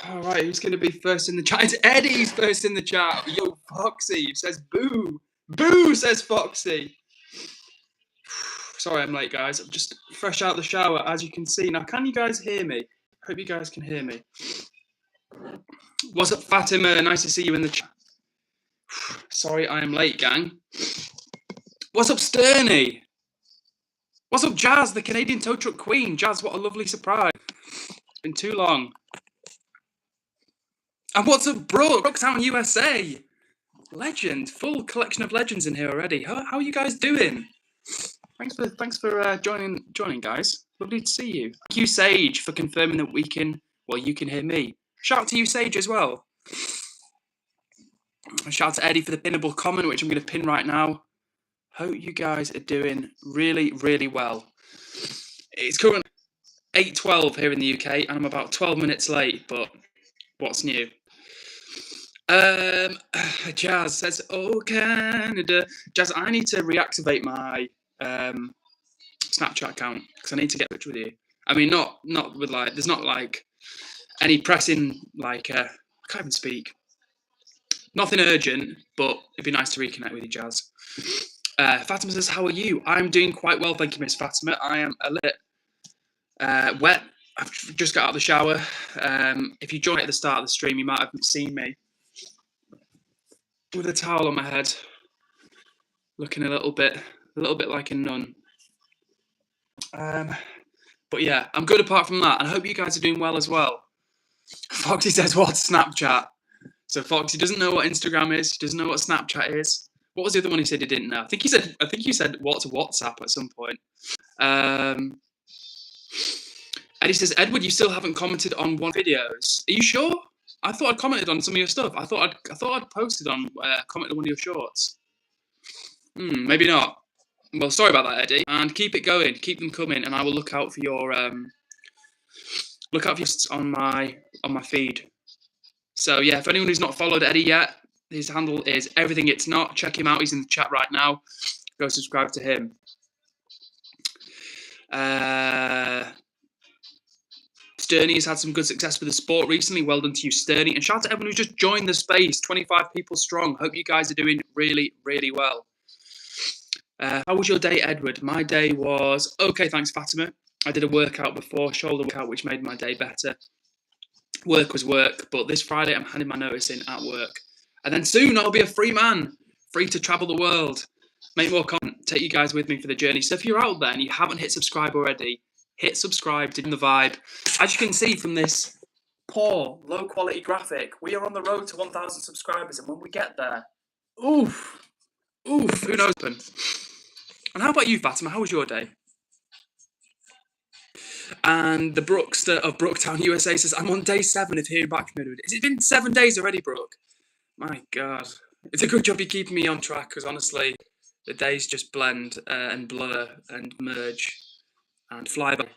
All right, who's going to be first in the chat? It's Eddie's first in the chat. Yo, Foxy says boo. Boo, says Foxy. Sorry I'm late, guys. I'm just fresh out the shower, as you can see. Now, can you guys hear me? Hope you guys can hear me. What's up, Fatima? Nice to see you in the chat. Sorry I am late, gang. What's up, Sterny? What's up, Jazz, the Canadian tow truck queen? Jazz, what a lovely surprise. It's been too long. And what's up, Brooke? Brooktown, USA. Legend. Full collection of legends in here already. How are you guys doing? Thanks for joining, guys. Lovely to see you. Thank you, Sage, for confirming that you can hear me. Shout out to you, Sage, as well. Shout out to Eddie for the pinnable comment, which I'm going to pin right now. Hope you guys are doing really, really well. It's currently 8:12 here in the UK, and I'm about 12 minutes late, but what's new? Jazz says, oh, Canada. Jazz, I need to reactivate my Snapchat account because I need to get in touch with you. I mean, not with there's not any pressing, I can't even speak. Nothing urgent, but it'd be nice to reconnect with you, Jazz. Fatima says, how are you? I'm doing quite well, thank you, Miss Fatima. I am a little wet. I've just got out of the shower. If you joined at the start of the stream, you might have seen me with a towel on my head, looking a little bit like a nun. But yeah, I'm good apart from that, and I hope you guys are doing well as well. Foxy says, what's Snapchat? So Foxy doesn't know what Instagram is. He doesn't know what Snapchat is. What was the other one he said he didn't know? I think you said what's WhatsApp at some point. Eddie says, Edward, you still haven't commented on one videos. Are you sure? I thought I'd commented on some of your stuff. I thought I'd posted on commented on one of your shorts. Maybe not. Well, sorry about that, Eddie. And keep it going. Keep them coming, and I will look out for your on my feed. So yeah, if anyone who's not followed Eddie yet, his handle is Everything It's Not. Check him out. He's in the chat right now. Go subscribe to him. Sturny has had some good success with the sport recently. Well done to you, Sturny. And shout out to everyone who just joined the space. 25 people strong. Hope you guys are doing really, really well. How was your day, Edward? My day was okay, thanks, Fatima. I did a workout before, shoulder workout, which made my day better. Work was work, but this Friday I'm handing my notice in at work. And then soon I'll be a free man, free to travel the world, make more content, take you guys with me for the journey. So if you're out there and you haven't hit subscribe already, hit subscribe to the vibe. As you can see from this poor, low-quality graphic, we are on the road to 1,000 subscribers, and when we get there, oof, who knows? And how about you, Fatima? How was your day? And the Brookster of Brooktown, USA says, I'm on day 7 of hearing back from Edward. Has it been 7 days already, Brooke? My God. It's a good job you're keeping me on track, because honestly, the days just blend and blur and merge and fly by.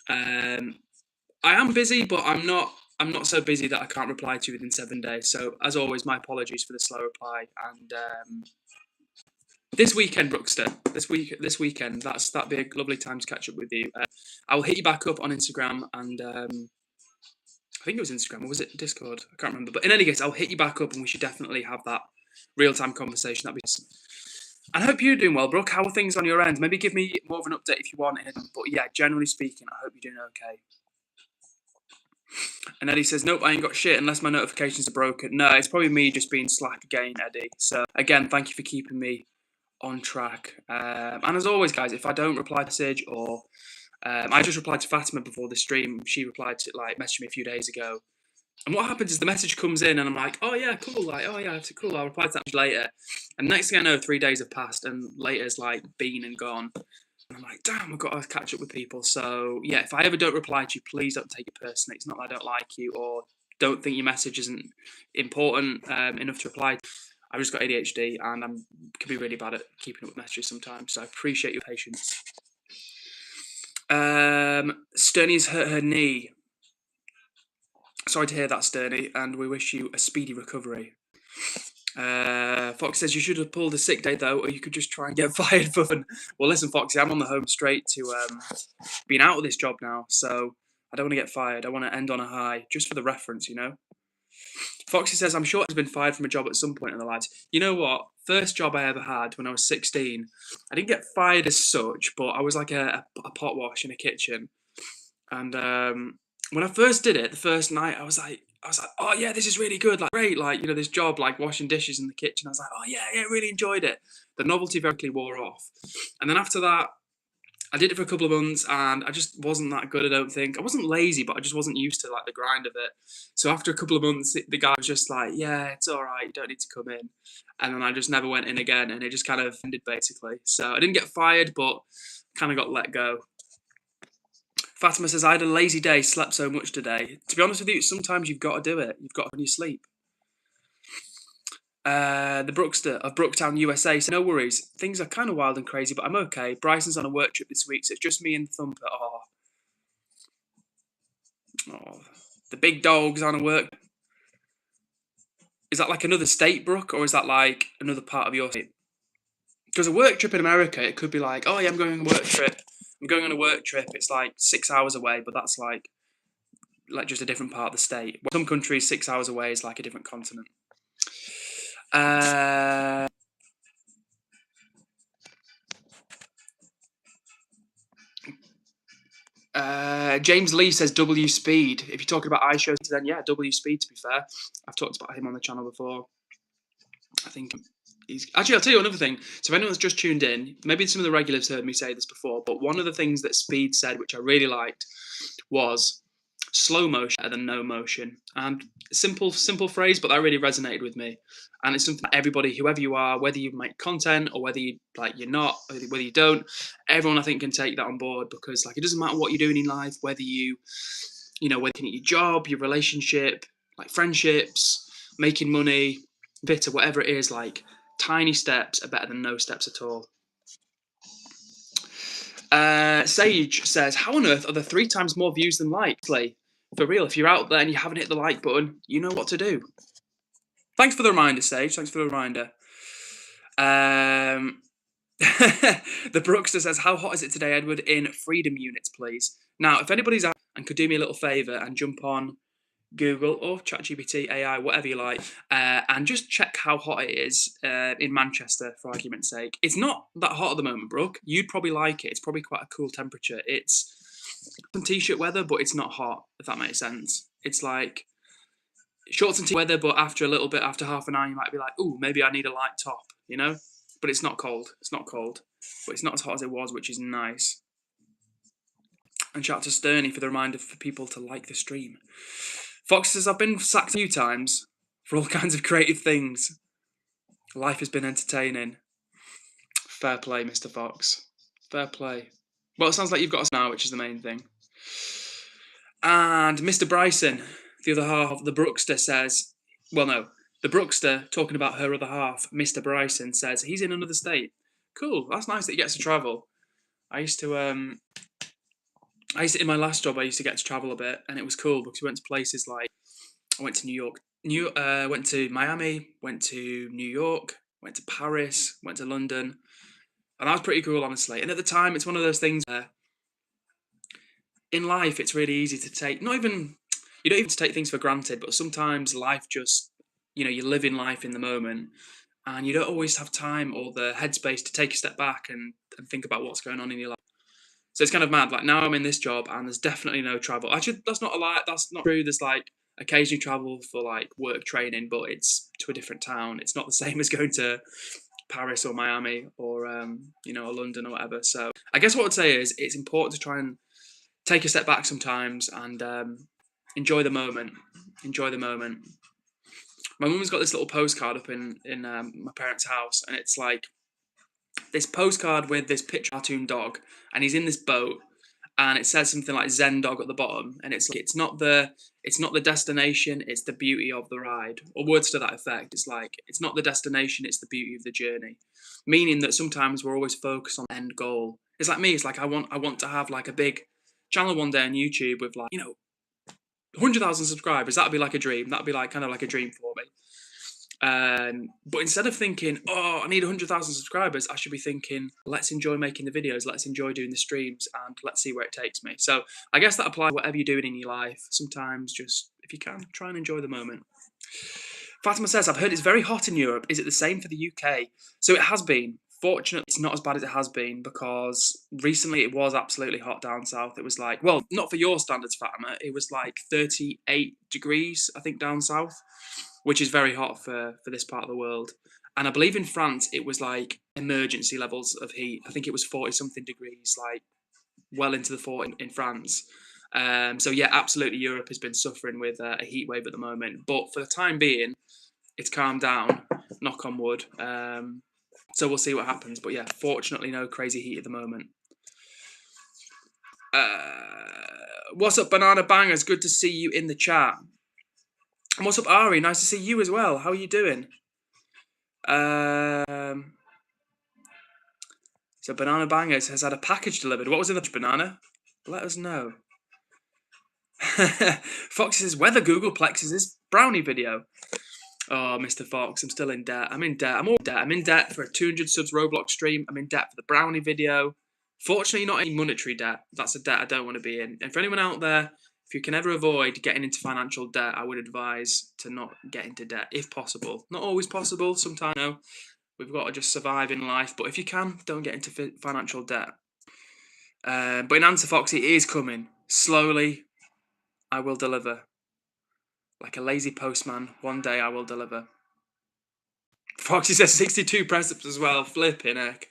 I am busy, but I'm not so busy that I can't reply to you within 7 days. So as always, my apologies for the slow reply. And this weekend, Brookster, this weekend, that'd be a lovely time to catch up with you. I will hit you back up on Instagram, and I think it was Instagram, or was it Discord? I can't remember. But in any case, I'll hit you back up, and we should definitely have that real-time conversation. That'd be awesome. And I hope you're doing well, Brooke. How are things on your end? Maybe give me more of an update if you want. But yeah, generally speaking, I hope you're doing okay. And Eddie says, nope, I ain't got shit unless my notifications are broken. No, it's probably me just being slack again, Eddie. So again, thank you for keeping me on track. And as always, guys, if I don't reply to message, or I just replied to Fatima before the stream. She replied to messaged me a few days ago. And what happens is the message comes in and I'm like, oh yeah, cool. Cool. I'll reply to that later. And next thing I know, 3 days have passed and later's been and gone. And I'm like, damn, I've got to catch up with people. So yeah, if I ever don't reply to you, please don't take it personally. It's not that I don't like you or don't think your message isn't important enough to reply. I've just got ADHD and I can be really bad at keeping up with messages sometimes. So I appreciate your patience. Sterny's hurt her knee. Sorry to hear that, Sterny, and we wish you a speedy recovery. Fox says you should have pulled a sick day though, or you could just try and get fired for fun. Well, listen, Foxy, I'm on the home straight to being out of this job now, so I don't want to get fired. I want to end on a high, just for the reference, you know? Foxy says, I'm sure I've been fired from a job at some point in the lives. You know what? First job I ever had when I was 16, I didn't get fired as such, but I was like a pot wash in a kitchen. And when I first did it, the first night, I was like, oh yeah, this is really good, like great, like, you know, this job, like washing dishes in the kitchen. I was like, oh yeah, really enjoyed it. The novelty very quickly wore off. And then after that, I did it for a couple of months and I just wasn't that good, I don't think. I wasn't lazy, but I just wasn't used to like the grind of it. So after a couple of months, the guy was just like, yeah, it's all right, you don't need to come in. And then I just never went in again and it just kind of ended basically. So I didn't get fired, but kind of got let go. Fatima says, I had a lazy day, slept so much today. To be honest with you, sometimes you've got to do it. You've got to when you sleep. The Brookster of Brooktown, USA says, no worries. Things are kind of wild and crazy, but I'm okay. Bryson's on a work trip this week, so it's just me and Thumper. Oh, the big dog's on a work. Is that like another state, Brooke, or is that like another part of your state? Because a work trip in America, it could be like, oh yeah, I'm going on a work trip. I'm going on a work trip. It's like 6 hours away, but that's like just a different part of the state. Some countries, 6 hours away is like a different continent. James Lee says W Speed. If you're talking about iShows, then yeah, W Speed, to be fair. I've talked about him on the channel before. I think he's... Actually, I'll tell you another thing. So if anyone's just tuned in, maybe some of the regulars heard me say this before, but one of the things that Speed said, which I really liked, was slow motion better than no motion. And simple phrase, but that really resonated with me. And it's something that everybody, whoever you are, whether you make content or whether you like you're not, whether you don't, everyone I think can take that on board, because like it doesn't matter what you're doing in life, whether you know, working at your job, your relationship, like friendships, making money, bitter, whatever it is, like tiny steps are better than no steps at all. Sage says, how on earth are there 3 times more views than likes? For real, if you're out there and you haven't hit the like button, you know what to do. Thanks for the reminder, Sage. Thanks for the reminder. The Brookster says, how hot is it today, Edward? In freedom units, please. Now, if anybody's out and could do me a little favour and jump on Google or ChatGPT, AI, whatever you like, and just check how hot it is in Manchester, for argument's sake. It's not that hot at the moment, Brooke. You'd probably like it. It's probably quite a cool temperature. It's some t-shirt weather, but it's not hot, if that makes sense. It's like shorts and t-shirt weather, but after a little bit, after half an hour, you might be like, ooh, maybe I need a light top, you know? But it's not cold. It's not cold. But it's not as hot as it was, which is nice. And shout out to Sterny for the reminder for people to like the stream. Fox says, I've been sacked a few times for all kinds of creative things. Life has been entertaining. Fair play, Mr. Fox. Fair play. Well, it sounds like you've got us now, which is the main thing. And Mr. Bryson, the other half of the Brookster, says, well, no, the Brookster, talking about her other half, Mr. Bryson, says he's in another state. Cool, that's nice that he gets to travel. I used to, in my last job, I used to get to travel a bit, and it was cool because we went to places like, I went to New York, went to Miami, went to New York, went to Paris, went to London, and that was pretty cool, honestly. And at the time, it's one of those things where in life, it's really easy to take, you don't even take things for granted, but sometimes life just, you know, you live in life in the moment, and you don't always have time or the headspace to take a step back and think about what's going on in your life. So it's kind of mad. Like now I'm in this job and there's definitely no travel. Actually, that's not a lie. That's not true. There's like occasionally travel for like work training, but it's to a different town. It's not the same as going to Paris or Miami or, you know, or London or whatever. So I guess what I'd say is it's important to try and take a step back sometimes and enjoy the moment. Enjoy the moment. My mum's got this little postcard up in my parents' house, and it's like this postcard with this picture cartoon dog, and he's in this boat, and it says something like Zen dog at the bottom, and it's like it's not the destination, it's the beauty of the ride, or words to that effect. It's like it's not the destination, it's the beauty of the journey, meaning that sometimes we're always focused on the end goal. It's like me. It's like I want to have like a big channel one day on YouTube with like, you know, 100,000 subscribers. That'd be like a dream. That'd be like kind of like a dream for me. But instead of thinking, oh, I need 100,000 subscribers, I should be thinking, let's enjoy making the videos, let's enjoy doing the streams, and let's see where it takes me. So I guess that applies to whatever you're doing in your life. Sometimes just, if you can, try and enjoy the moment. Fatima says, I've heard it's very hot in Europe. Is it the same for the UK? So it has been. Fortunately, it's not as bad as it has been, because recently it was absolutely hot down south. It was like, well, not for your standards, Fatima. It was like 38 degrees, I think, down south, which is very hot for this part of the world. And I believe in France, it was like emergency levels of heat. I think it was 40-something degrees, like well into the 40 in France. So yeah, absolutely, Europe has been suffering with a heat wave at the moment. But for the time being, it's calmed down, knock on wood. So we'll see what happens. But yeah, fortunately, no crazy heat at the moment. What's up, Banana Bangers? Good to see you in the chat. And what's up, Ari? Nice to see you as well. How are you doing? So Banana Bangers has had a package delivered. What was in the banana? Let us know. Foxy says, whether Googleplex is this brownie video. Oh, Mr. Fox, I'm still in debt. I'm in debt. I'm all in debt. I'm in debt for a 200 subs Roblox stream. I'm in debt for the brownie video. Fortunately, not any monetary debt. That's a debt I don't want to be in. And for anyone out there, if you can ever avoid getting into financial debt, I would advise to not get into debt, if possible. Not always possible. Sometimes, no. We've got to just survive in life. But if you can, don't get into financial debt. But in answer, Foxy, it is coming. Slowly, I will deliver. Like a lazy postman, one day I will deliver. Foxy says 62 press-ups as well. Flipping heck.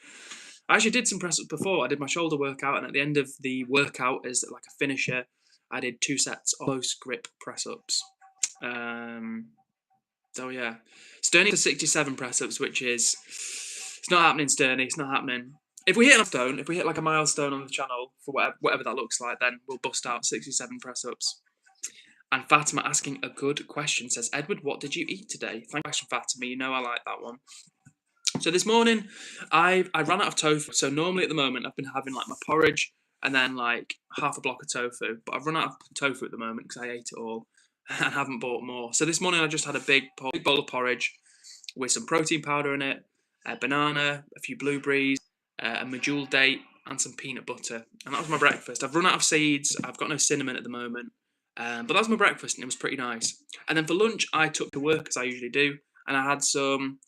I actually did some press-ups before. I did my shoulder workout, and at the end of the workout, as like a finisher, I did 2 sets of close grip press-ups. So yeah, Sterney for 67 press-ups, which is, it's not happening, Sterney. It's not happening. If we hit a milestone, if we hit like a milestone on the channel for whatever that looks like, then we'll bust out 67 press-ups. And Fatima asking a good question says, Edward, what did you eat today? Thank you, Fatima. You know I like that one. So this morning, I ran out of tofu. So normally at the moment, I've been having like my porridge and then like half a block of tofu. But I've run out of tofu at the moment because I ate it all and haven't bought more. So this morning, I just had a big bowl of porridge with some protein powder in it, a banana, a few blueberries, a medjool date, and some peanut butter. And that was my breakfast. I've run out of seeds. I've got no cinnamon at the moment. But that was my breakfast, and it was pretty nice. And then for lunch, I took to work, as I usually do, and I had some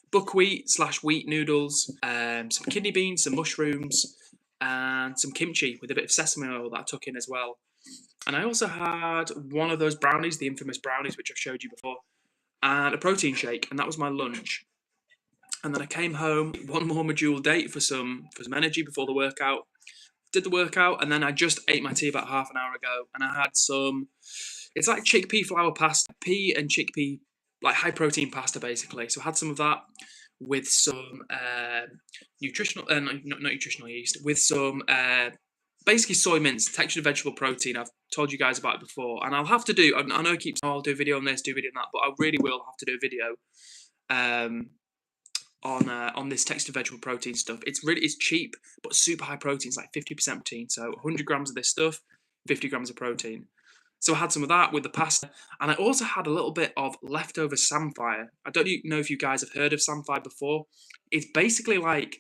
buckwheat/wheat noodles, some kidney beans, some mushrooms, and some kimchi with a bit of sesame oil that I took in as well. And I also had one of those brownies, the infamous brownies, which I've showed you before, and a protein shake, and that was my lunch. And then I came home, one more medjool date for some energy before the workout. Did the workout, and then I just ate my tea about half an hour ago, and I had some, it's like chickpea flour pasta, pea and chickpea, like high protein pasta basically. So I had some of that with some nutritional, not nutritional yeast, with some basically soy mince, textured vegetable protein. I've told you guys about it before, and I'll have to do, I know it keeps, I'll do a video on this, do a video on that, but I really will have to do a video on this textured vegetable protein stuff. It's cheap, but super high protein. It's like 50% protein. So 100 grams of this stuff, 50 grams of protein. So I had some of that with the pasta, and I also had a little bit of leftover samphire. I don't know if you guys have heard of samphire before. It's basically like,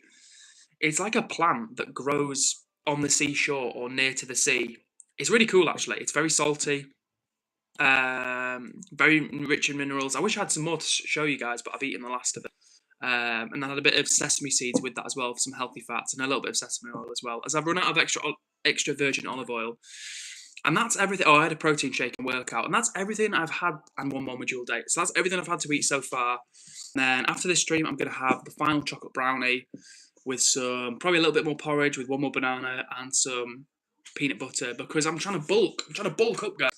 it's like a plant that grows on the seashore or near to the sea. It's really cool, actually. It's very salty, very rich in minerals. I wish I had some more to show you guys, but I've eaten the last of it. And I had a bit of sesame seeds with that as well for some healthy fats, and a little bit of sesame oil as well, as I've run out of extra virgin olive oil. And that's everything. Oh, I had a protein shake and workout, and that's everything I've had, and one more medjool date. So that's everything I've had to eat so far. And then after this stream, I'm going to have the final chocolate brownie with some, probably a little bit more porridge with one more banana and some peanut butter, because I'm trying to bulk. I'm trying to bulk up, guys.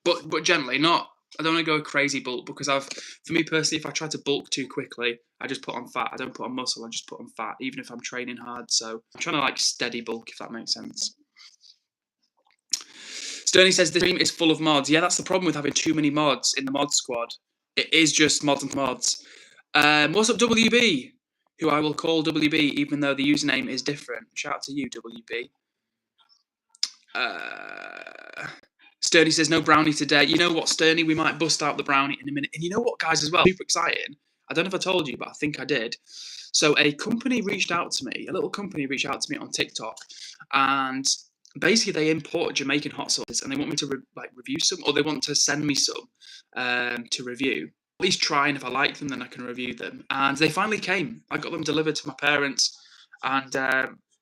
But gently, not, I don't want to go crazy bulk, because for me personally, if I try to bulk too quickly, I just put on fat. I don't put on muscle, I just put on fat, even if I'm training hard. So I'm trying to like steady bulk, if that makes sense. Sterney says this stream is full of mods. Yeah, that's the problem with having too many mods in the mod squad. It is just mods and mods. What's up, WB? Who I will call WB, even though the username is different. Shout out to you, WB. Sturdy says, no brownie today. You know what, Sturdy? We might bust out the brownie in a minute. And you know what, guys, as well? Super exciting. I don't know if I told you, but I think I did. So a company reached out to me, a little company reached out to me on TikTok, and basically they import Jamaican hot sauces, and they want me to review some, or they want to send me some to review. At least try, and if I like them, then I can review them. And they finally came. I got them delivered to my parents, and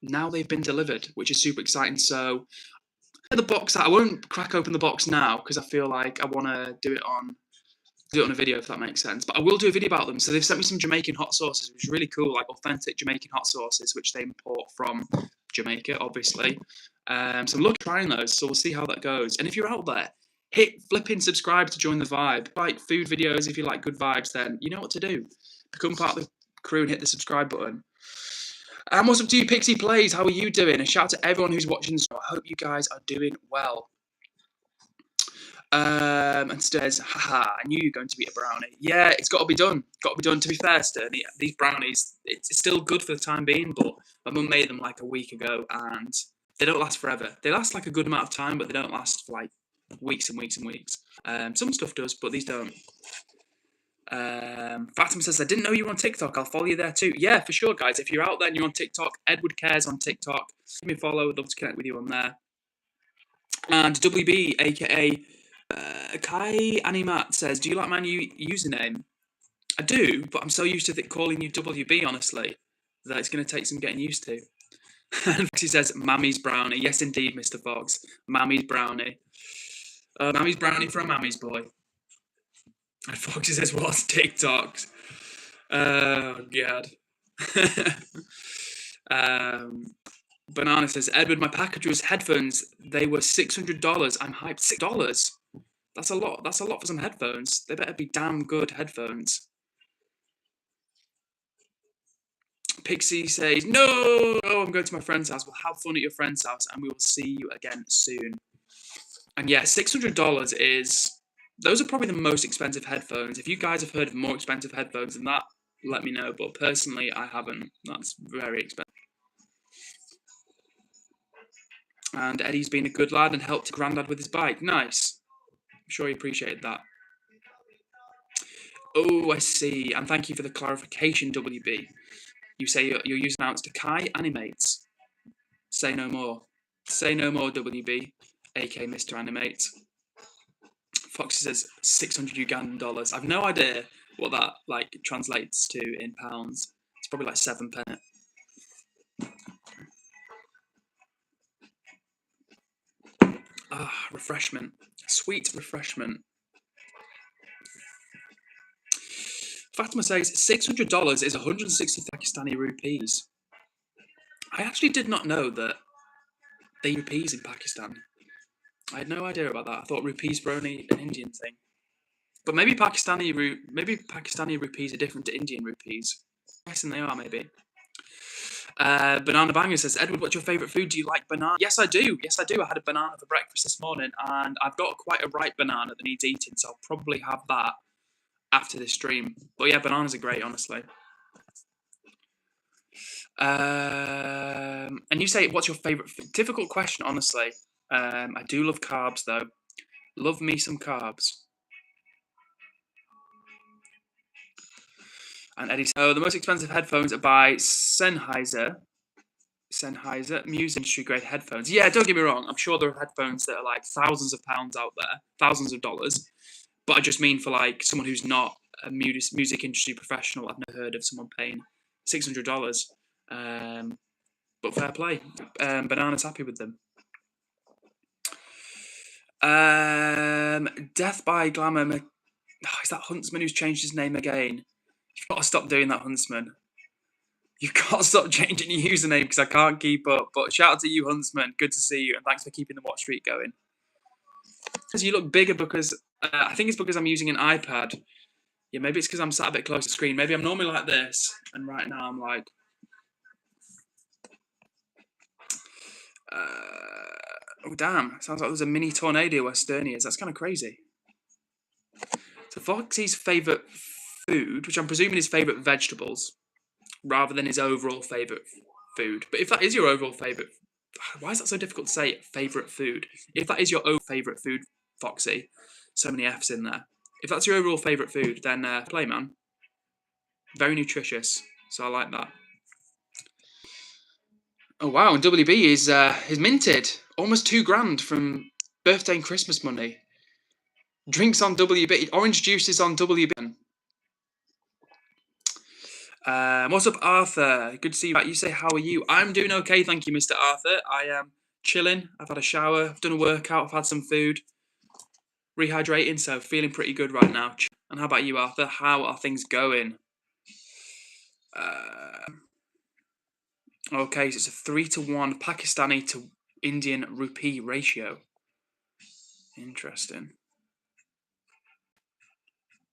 now they've been delivered, which is super exciting. So the box out. I won't crack open the box now because I feel like I want to do it on a video, if that makes sense. But I will do a video about them. So they've sent me some Jamaican hot sauces, which is really cool, like authentic Jamaican hot sauces, which they import from Jamaica, obviously. So I'm looking at trying those. So we'll see how that goes. And if you're out there, hit flipping subscribe to join the vibe. Like food videos, if you like good vibes, then you know what to do. Become part of the crew and hit the subscribe button. And what's up to you, Pixie Plays? How are you doing? A shout out to everyone who's watching the show. I hope you guys are doing well. And says, haha, I knew you were going to eat a brownie. Yeah, it's got to be done. Got to be done. To be fair, Sturdy, these brownies, it's still good for the time being, but my mum made them like a week ago, and they don't last forever. They last like a good amount of time, but they don't last for like weeks and weeks and weeks. Some stuff does, but these don't. Fatima says, I didn't know you were on TikTok. I'll follow you there too. Yeah, for sure, guys. If you're out there and you're on TikTok, EdwardCares on TikTok. Give me a follow. I'd love to connect with you on there. And WB, aka Kai Animat, says, do you like my new username? I do, but I'm so used to calling you WB, honestly, that it's going to take some getting used to. And he says, Mammy's brownie. Yes, indeed, Mr. Fox. Mammy's brownie. Mammy's brownie for a Mammy's boy. And Foxy says, what's TikToks? Oh, God. Banana says, Edward, my package was headphones. They were $600. I'm hyped. $6? That's a lot. That's a lot for some headphones. They better be damn good headphones. Pixie says, no, I'm going to my friend's house. We'll have fun at your friend's house, and we will see you again soon. And yeah, $600 is... Those are probably the most expensive headphones. If you guys have heard of more expensive headphones than that, let me know. But personally, I haven't. That's very expensive. And Eddie's been a good lad and helped Grandad with his bike. Nice. I'm sure he appreciated that. Oh, I see. And thank you for the clarification, WB. You say your username is to Kai Animates. Say no more. Say no more, WB, aka Mr. Animate. Foxy says 600 Ugandan dollars. I've no idea what that translates to in pounds. It's probably like 7 pence. Refreshment. Sweet refreshment. Fatima says $600 is 160 Pakistani rupees. I actually did not know that they rupees in Pakistan. I had no idea about that. I thought rupees were only an Indian thing. But maybe Pakistani rupees are different to Indian rupees. I'm guessing they are, maybe. Banana Banger says, Edward, what's your favourite food? Do you like banana? Yes, I do. Yes, I do. I had a banana for breakfast this morning, and I've got quite a ripe banana that needs eating, so I'll probably have that after this stream. But yeah, bananas are great, honestly. And you say, what's your favourite food? Difficult question, honestly. I do love carbs, though. Love me some carbs. And Eddie says, oh, the most expensive headphones are by Sennheiser, music industry grade headphones. Yeah, don't get me wrong. I'm sure there are headphones that are like thousands of pounds out there, thousands of dollars. But I just mean for like someone who's not a music industry professional. I've never heard of someone paying $600. But fair play. Banana's happy with them. Death by Glamour. Is that Huntsman who's changed his name again? You've got to stop doing that, Huntsman. You've got to stop changing your username because I can't keep up. But shout out to you, Huntsman. Good to see you. And thanks for keeping the watch streak going. Because you look bigger because... I think it's because I'm using an iPad. Yeah, maybe it's because I'm sat a bit close to the screen. Maybe I'm normally like this. And right now I'm like... oh, damn. Sounds like there's a mini tornado where Sterny is. That's kind of crazy. So Foxy's favourite food, which I'm presuming is favourite vegetables, rather than his overall favourite food. But if that is your overall favourite, Why is that so difficult to say? Favourite food. If that is your own favourite food, Foxy, so many F's in there. If that's your overall favourite food, then play, man. Very nutritious, so I like that. Oh wow, and WB is minted almost $2,000 from birthday and Christmas money. Drinks on WB, orange juice is on WB. What's up, Arthur? Good to see you back. You say, how are you? I'm doing okay, thank you, Mr. Arthur. I am chilling. I've had a shower. I've done a workout. I've had some food. Rehydrating, so feeling pretty good right now. And how about you, Arthur? How are things going? Okay, so it's a 3-to-1 Pakistani to Indian rupee ratio. Interesting.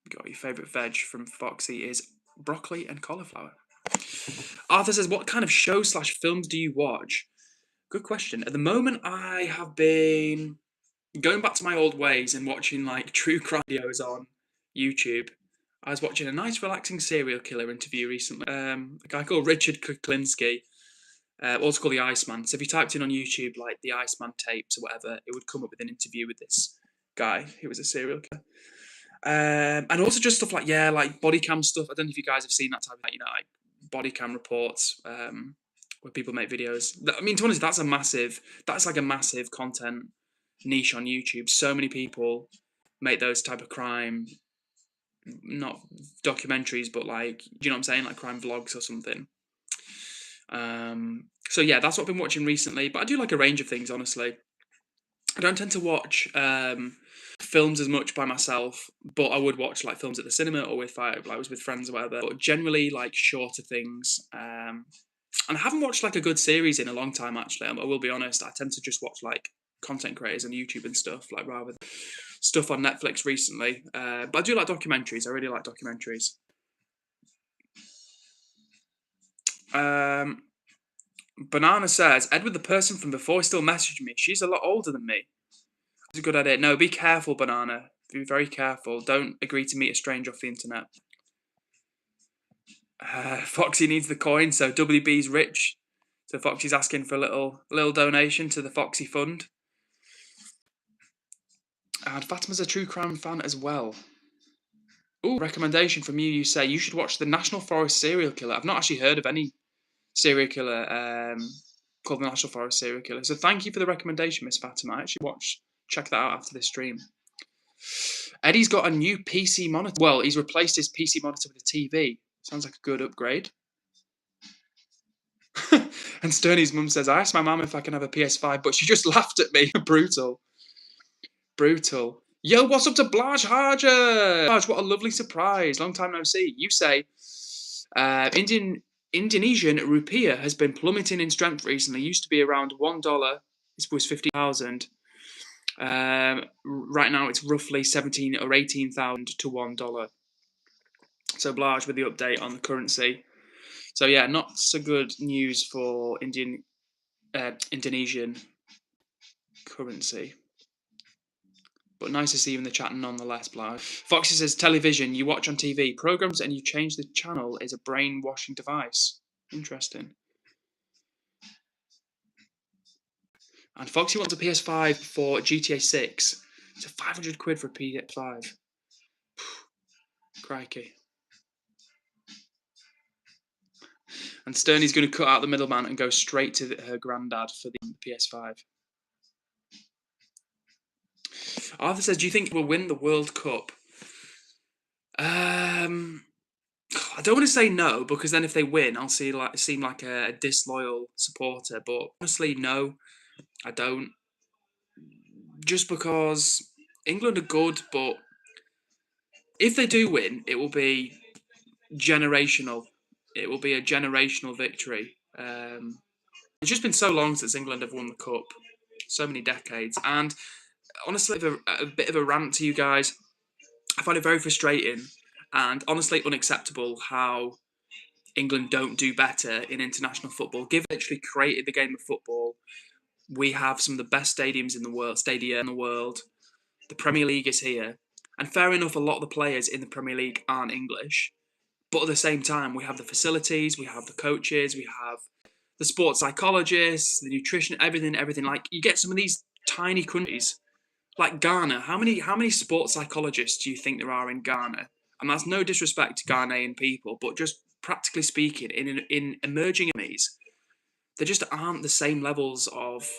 Got your favourite veg from Foxy is broccoli and cauliflower. Arthur says, what kind of show/films do you watch? Good question. At the moment, I have been going back to my old ways and watching like true crime videos on YouTube. I was watching a nice, relaxing serial killer interview recently. A guy called Richard Kuklinski, also called the Iceman. So if you typed in on YouTube like the Iceman tapes or whatever, it would come up with an interview with this guy who was a serial killer. And also just stuff like like body cam stuff. I don't know if you guys have seen that type of like body cam reports where people make videos. I mean, to be honest, that's like a massive content niche on YouTube. So many people make those type of crime, not documentaries, but like, do you know what I'm saying, like crime vlogs or something. So yeah, that's what I've been watching recently. But I do like a range of things, honestly. I don't tend to watch films as much by myself, but I would watch like films at the cinema or if I was with friends or whatever. But generally, like shorter things. And I haven't watched like a good series in a long time, actually. I will be honest. I tend to just watch like content creators on YouTube and stuff, like rather than stuff on Netflix recently. But I do like documentaries. I really like documentaries. Banana says, Edward, the person from before, is still messaging me. She's a lot older than me. That's a good idea. No, be careful, Banana. Be very careful. Don't agree to meet a stranger off the internet. Foxy needs the coin, so WB's rich. So Foxy's asking for a little donation to the Foxy Fund. And Fatima's a true crime fan as well. Ooh, recommendation from you. You say you should watch the National Forest serial killer. I've not actually heard of any serial killer called the National Forest serial killer. So thank you for the recommendation, Miss Fatima. I actually check that out after this stream. Eddie's got a new PC monitor. Well, he's replaced his PC monitor with a TV. Sounds like a good upgrade. And Sterney's mum says, I asked my mum if I can have a PS5, but she just laughed at me. Brutal. Yo, what's up to Blanche Harger? Blanche, what a lovely surprise. Long time no see. You say, Indonesian rupiah has been plummeting in strength recently. Used to be around $1. It was 50,000. Right now it's roughly 17 or 18,000 to $1. So Blanche with the update on the currency. So yeah, not so good news for Indonesian currency. But nice to see you in the chat nonetheless, Blanche. Foxy says, television, you watch on TV. Programs and you change the channel is a brainwashing device. Interesting. And Foxy wants a PS5 for GTA 6. It's £500 for a PS5. Crikey. And Sterney's going to cut out the middleman and go straight to her granddad for the PS5. Arthur says, do you think we'll win the World Cup? I don't want to say no, because then if they win, I'll seem like a disloyal supporter. But honestly, no, I don't. Just because England are good, but if they do win, it will be generational. It will be a generational victory. It's just been so long since England have won the cup, so many decades. And honestly, a bit of a rant to you guys. I find it very frustrating and honestly unacceptable how England don't do better in international football. Given literally created the game of football, we have some of the best stadiums in the world. The Premier League is here. And fair enough, a lot of the players in the Premier League aren't English. But at the same time, we have the facilities, we have the coaches, we have the sports psychologists, the nutrition, everything. Like you get some of these tiny countries, like Ghana. How many sports psychologists do you think there are in Ghana? And that's no disrespect to Ghanaian people, but just practically speaking, in emerging economies, there just aren't the same levels of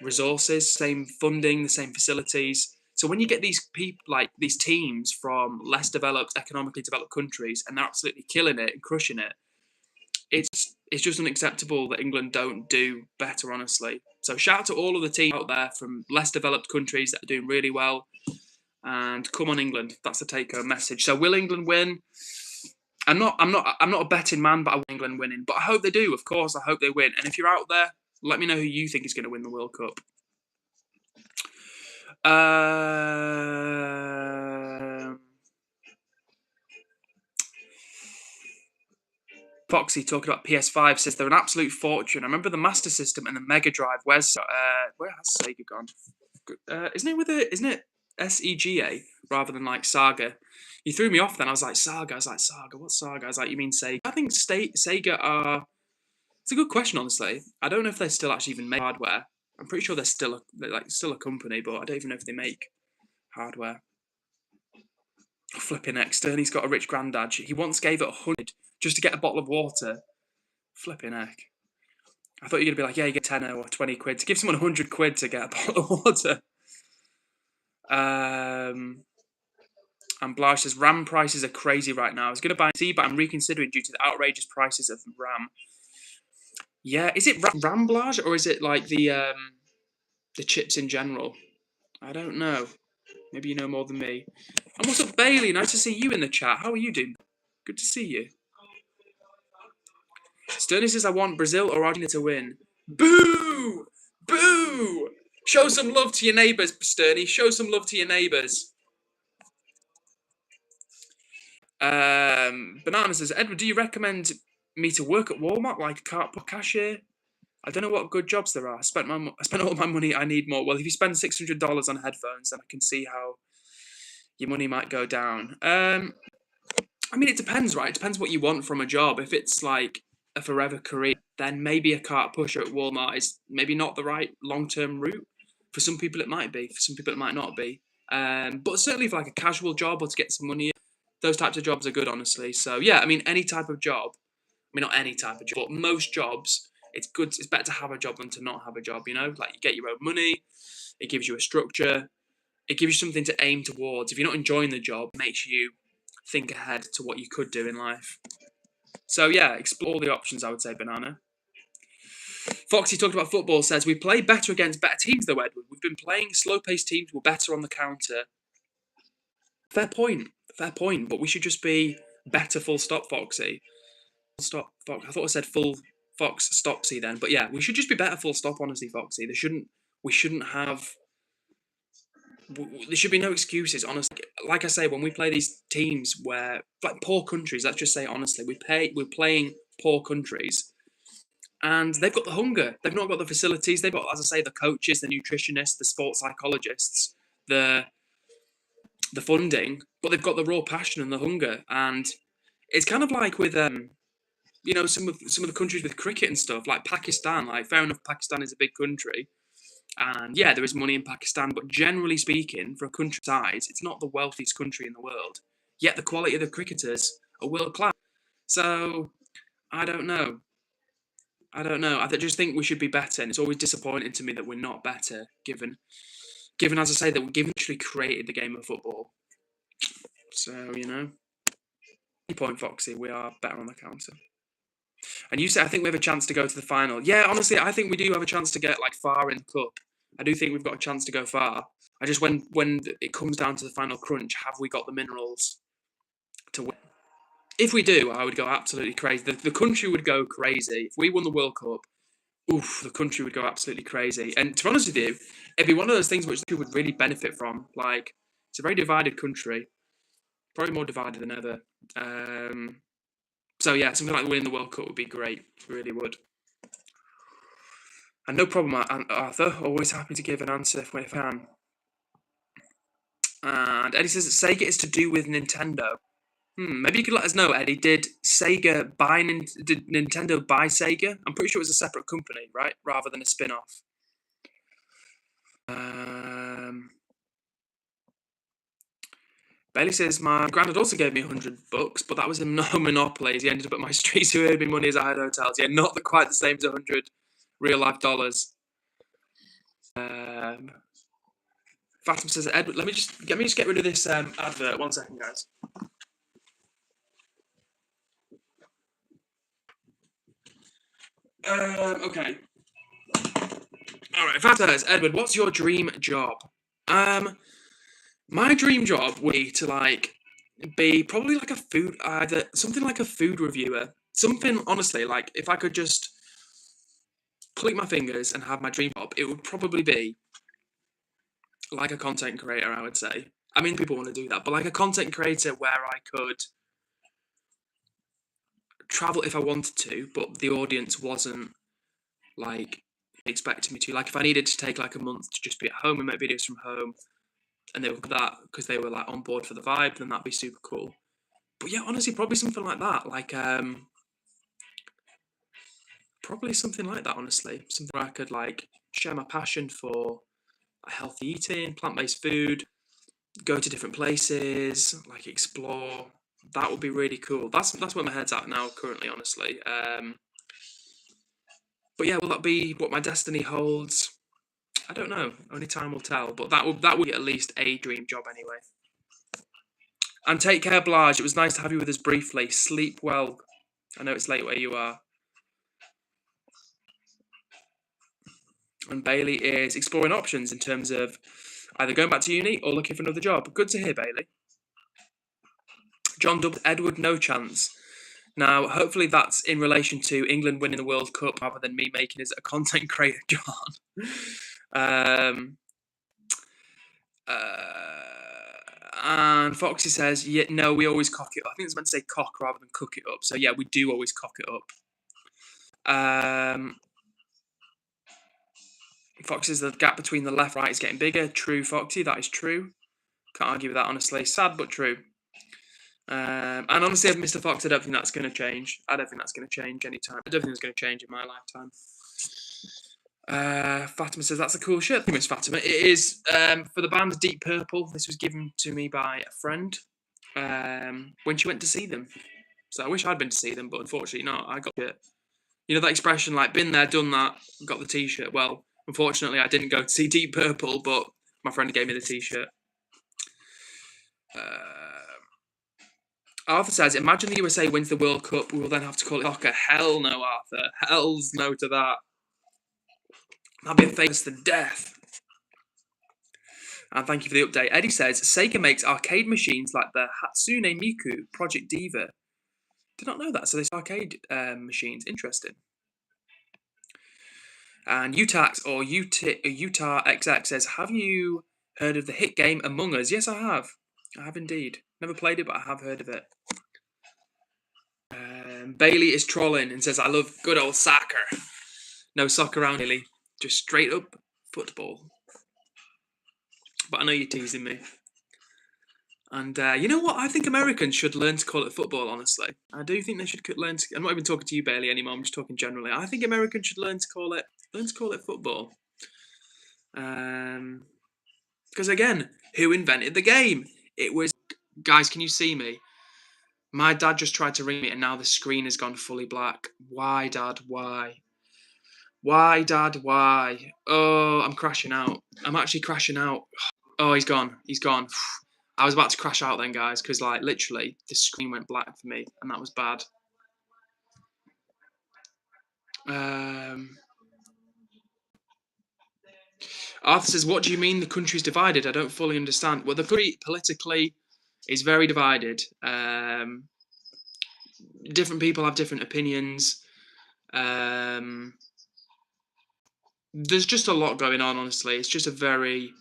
resources, same funding, the same facilities. So when you get these people, like these teams from less developed, economically developed countries, and they're absolutely killing it and crushing it, it's just unacceptable that England don't do better, honestly. So shout out to all of the teams out there from less developed countries that are doing really well. And come on, England. That's the take-home message. So will England win? I'm not a betting man, but I want England winning. But I hope they do. Of course, I hope they win. And if you're out there, let me know who you think is going to win the World Cup. Foxy talking about PS5 says they're an absolute fortune. I remember the Master System and the Mega Drive. Where has Sega gone? Isn't it SEGA rather than like Saga? You threw me off then. I was like Saga. What's Saga? I was like, you mean Sega? I think Sega are. It's a good question, honestly. I don't know if they still actually even make hardware. I'm pretty sure they're still a company, but I don't even know if they make hardware. Flipping heck, Sterney's got a rich granddad. He once gave it 100 just to get a bottle of water. Flipping heck. I thought you were going to be like, yeah, you get 10 or 20 quid. To give someone 100 quid to get a bottle of water. And Blige says, RAM prices are crazy right now. I was going to buy C, but I'm reconsidering due to the outrageous prices of RAM. Yeah, is it RAM, Blige, or is it like the chips in general? I don't know. Maybe you know more than me. And what's up, Bailey? Nice to see you in the chat. How are you doing? Good to see you. Sterney says, I want Brazil or Argentina to win. Boo! Boo! Show some love to your neighbours, Sterney. Show some love to your neighbours. Banana says, Edward, do you recommend me to work at Walmart like a cart cashier? I don't know what good jobs there are. I spent all my money. I need more. Well, if you spend $600 on headphones, then I can see how your money might go down. I mean, it depends, right? It depends what you want from a job. If it's like a forever career, then maybe a cart pusher at Walmart is maybe not the right long-term route. For some people, it might be. For some people, it might not be. But certainly for like a casual job or to get some money, those types of jobs are good, honestly. So yeah, I mean, any type of job. I mean, not any type of job, but most jobs. It's good. It's better to have a job than to not have a job. You know, like you get your own money. It gives you a structure. It gives you something to aim towards. If you're not enjoying the job, it makes you think ahead to what you could do in life. So yeah, explore the options, I would say, Banana. Foxy talked about football, says, we play better against better teams though, Edward. We've been playing slow-paced teams, we're better on the counter. Fair point, but we should just be better full stop, Foxy. Stop, Fox. I thought I said full Fox stopsy then, but yeah, we should just be better full stop, honestly, Foxy. There should be no excuses, honestly. Like I say, when we play these teams where, like poor countries, let's just say honestly, we're playing poor countries, and they've got the hunger. They've not got the facilities. They've got, as I say, the coaches, the nutritionists, the sports psychologists, the funding, but they've got the raw passion and the hunger. And it's kind of like with some of the countries with cricket and stuff, like Pakistan. Like, fair enough, Pakistan is a big country. And yeah, there is money in Pakistan, but generally speaking, for a country size, it's not the wealthiest country in the world. Yet the quality of the cricketers are world class. So I don't know. I just think we should be better, and it's always disappointing to me that we're not better, given as I say that we've actually created the game of football. So point, Foxy, we are better on the counter. And you say, I think we have a chance to go to the final. Yeah, honestly, I think we do have a chance to get like far in the cup. I do think we've got a chance to go far. I just, when it comes down to the final crunch, have we got the minerals to win? If we do, I would go absolutely crazy. The country would go crazy. If we won the World Cup, the country would go absolutely crazy. And to be honest with you, it'd be one of those things which people would really benefit from. Like, it's a very divided country. Probably more divided than ever. So yeah, something like winning the World Cup would be great. It really would. And no problem, Arthur. Always happy to give an answer if I can. And Eddie says that Sega is to do with Nintendo. Maybe you could let us know, Eddie. Did Sega buy did Nintendo buy Sega? I'm pretty sure it was a separate company, right, rather than a spin-off. Bailey says, my granddad also gave me $100, but that was in no monopolies. He ended up at my streets who earned me money as I had hotels. Yeah, not quite the same as 100 real-life dollars. Fatima says, Edward, let me just get rid of this advert. 1 second, guys. Okay. All right. Fatima says, Edward, what's your dream job? My dream job would be to be probably like something like a food reviewer. Something, honestly, like if I could just click my fingers and have my dream job, it would probably be like a content creator, I would say. I mean, people want to do that, but like a content creator where I could travel if I wanted to, but the audience wasn't like expecting me to. Like if I needed to take like a month to just be at home and make videos from home, and they were that because they were like on board for the vibe, then that'd be super cool. But yeah, honestly, probably something like that. Like probably something like that. Honestly, something where I could like share my passion for healthy eating, plant-based food, go to different places, like explore. That would be really cool. That's where my head's at now, currently, honestly. But yeah, will that be what my destiny holds? I don't know. Only time will tell. But that would be at least a dream job anyway. And take care, Blige. It was nice to have you with us briefly. Sleep well. I know it's late where you are. And Bailey is exploring options in terms of either going back to uni or looking for another job. Good to hear, Bailey. John dubbed Edward no chance. Now, hopefully that's in relation to England winning the World Cup rather than me making it a content creator, John. And Foxy says, yeah, no, we always cock it up. I think it's meant to say cock rather than cook it up. So yeah, we do always cock it up. Foxy says the gap between the left and right is getting bigger. True, Foxy, that is true. Can't argue with that, honestly. Sad, but true. And honestly, Mr. Fox, I don't think that's going to change. I don't think that's going to change anytime. I don't think it's going to change in my lifetime. Fatima says, that's a cool shirt. Miss Fatima. It is for the band Deep Purple. This was given to me by a friend when she went to see them. So I wish I'd been to see them, but unfortunately not. I got it. You know that expression, like, been there, done that, got the T-shirt. Well, unfortunately, I didn't go to see Deep Purple, but my friend gave me the T-shirt. Arthur says, imagine the USA wins the World Cup. We will then have to call it soccer. Hell no, Arthur. Hell's no to that. That'd be a face to death. And thank you for the update. Eddie says, Sega makes arcade machines like the Hatsune Miku Project Diva. Did not know that. So there's arcade machines. Interesting. And Utax or Utah XX says, have you heard of the hit game Among Us? Yes, I have. I have indeed. Never played it, but I have heard of it. Bailey is trolling and says, I love good old soccer. No soccer around, Bailey. Just straight up football. But I know you're teasing me. And you know what? I think Americans should learn to call it football, honestly. I do think they should learn to... I'm not even talking to you, Bailey, anymore. I'm just talking generally. I think Americans should learn to call it football. Because, again, who invented the game? It was... Guys, can you see me? My dad just tried to ring me and now the screen has gone fully black. Why, Dad? Why? Why, Dad? Why? Oh, I'm crashing out. I'm actually crashing out. Oh, he's gone. He's gone. I was about to crash out then, guys, because, like, literally, the screen went black for me, and that was bad. Arthur says, what do you mean the country's divided? I don't fully understand. Well, the country politically is very divided. Different people have different opinions. There's just a lot going on, honestly. It's just a very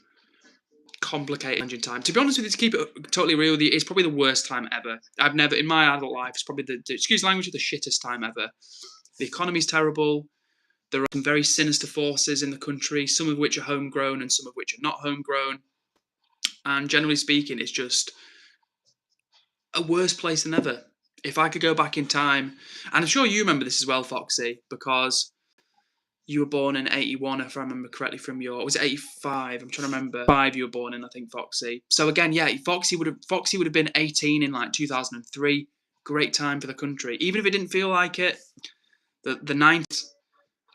complicated time. To be honest with you, to keep it totally real with you, it's probably the worst time ever. I've never, in my adult life, it's probably the excuse the language, the shittest time ever. The economy's terrible. There are some very sinister forces in the country, some of which are homegrown and some of which are not homegrown. And generally speaking, it's just a worse place than ever. If I could go back in time, and I'm sure you remember this as well, Foxy, because you were born in 81, if I remember correctly from your, was it 85? I'm trying to remember. 5 you were born in, I think, Foxy. So again, yeah, Foxy would have been 18 in like 2003. Great time for the country. Even if it didn't feel like it, the 90s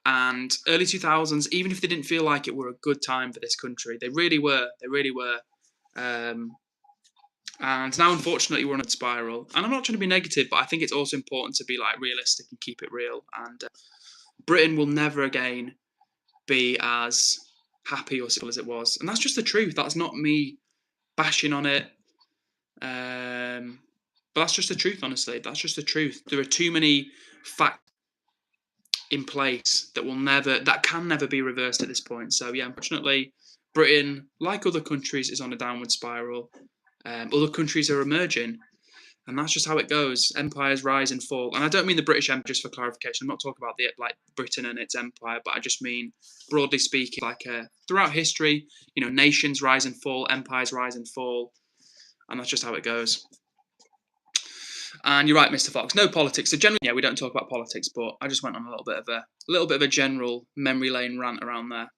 and early 2000s, even if they didn't feel like it, were a good time for this country. They really were. They really were. And now, unfortunately, we're on a spiral. And I'm not trying to be negative, but I think it's also important to be like realistic and keep it real. And Britain will never again be as happy or simple as it was. And that's just the truth. That's not me bashing on it. But that's just the truth, honestly. That's just the truth. There are too many facts in place that can never be reversed at this point. So yeah, unfortunately, Britain, like other countries, is on a downward spiral. Other countries are emerging, and that's just how it goes. Empires rise and fall, and I don't mean the British Empire. Just for clarification, I'm not talking about Britain and its empire, but I just mean broadly speaking, throughout history, nations rise and fall, empires rise and fall, and that's just how it goes. And you're right, Mr. Fox. No politics. So generally, yeah, we don't talk about politics, but I just went on a little bit of a general memory lane rant around there.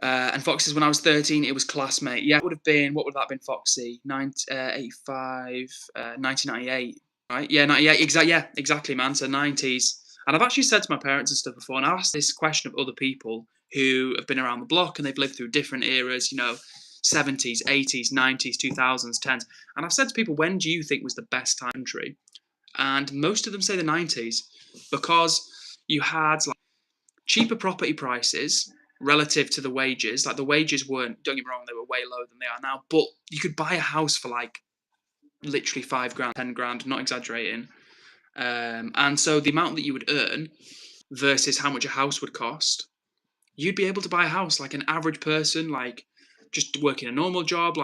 And Fox says, when I was 13, it was classmate. Yeah, it would have been, what would that have been, Foxy? 1998, right? Yeah, 98, exactly, man. So 90s. And I've actually said to my parents and stuff before, and I've asked this question of other people who have been around the block and they've lived through different eras, 70s, 80s, 90s, 2000s, 10s. And I've said to people, when do you think was the best time country? And most of them say the 90s, because you had cheaper property prices relative to the wages. Like the wages weren't, don't get me wrong, they were way lower than they are now, but you could buy a house for literally 5 grand, 10 grand, not exaggerating. And so the amount that you would earn versus how much a house would cost, you'd be able to buy a house like an average person, just working a normal job,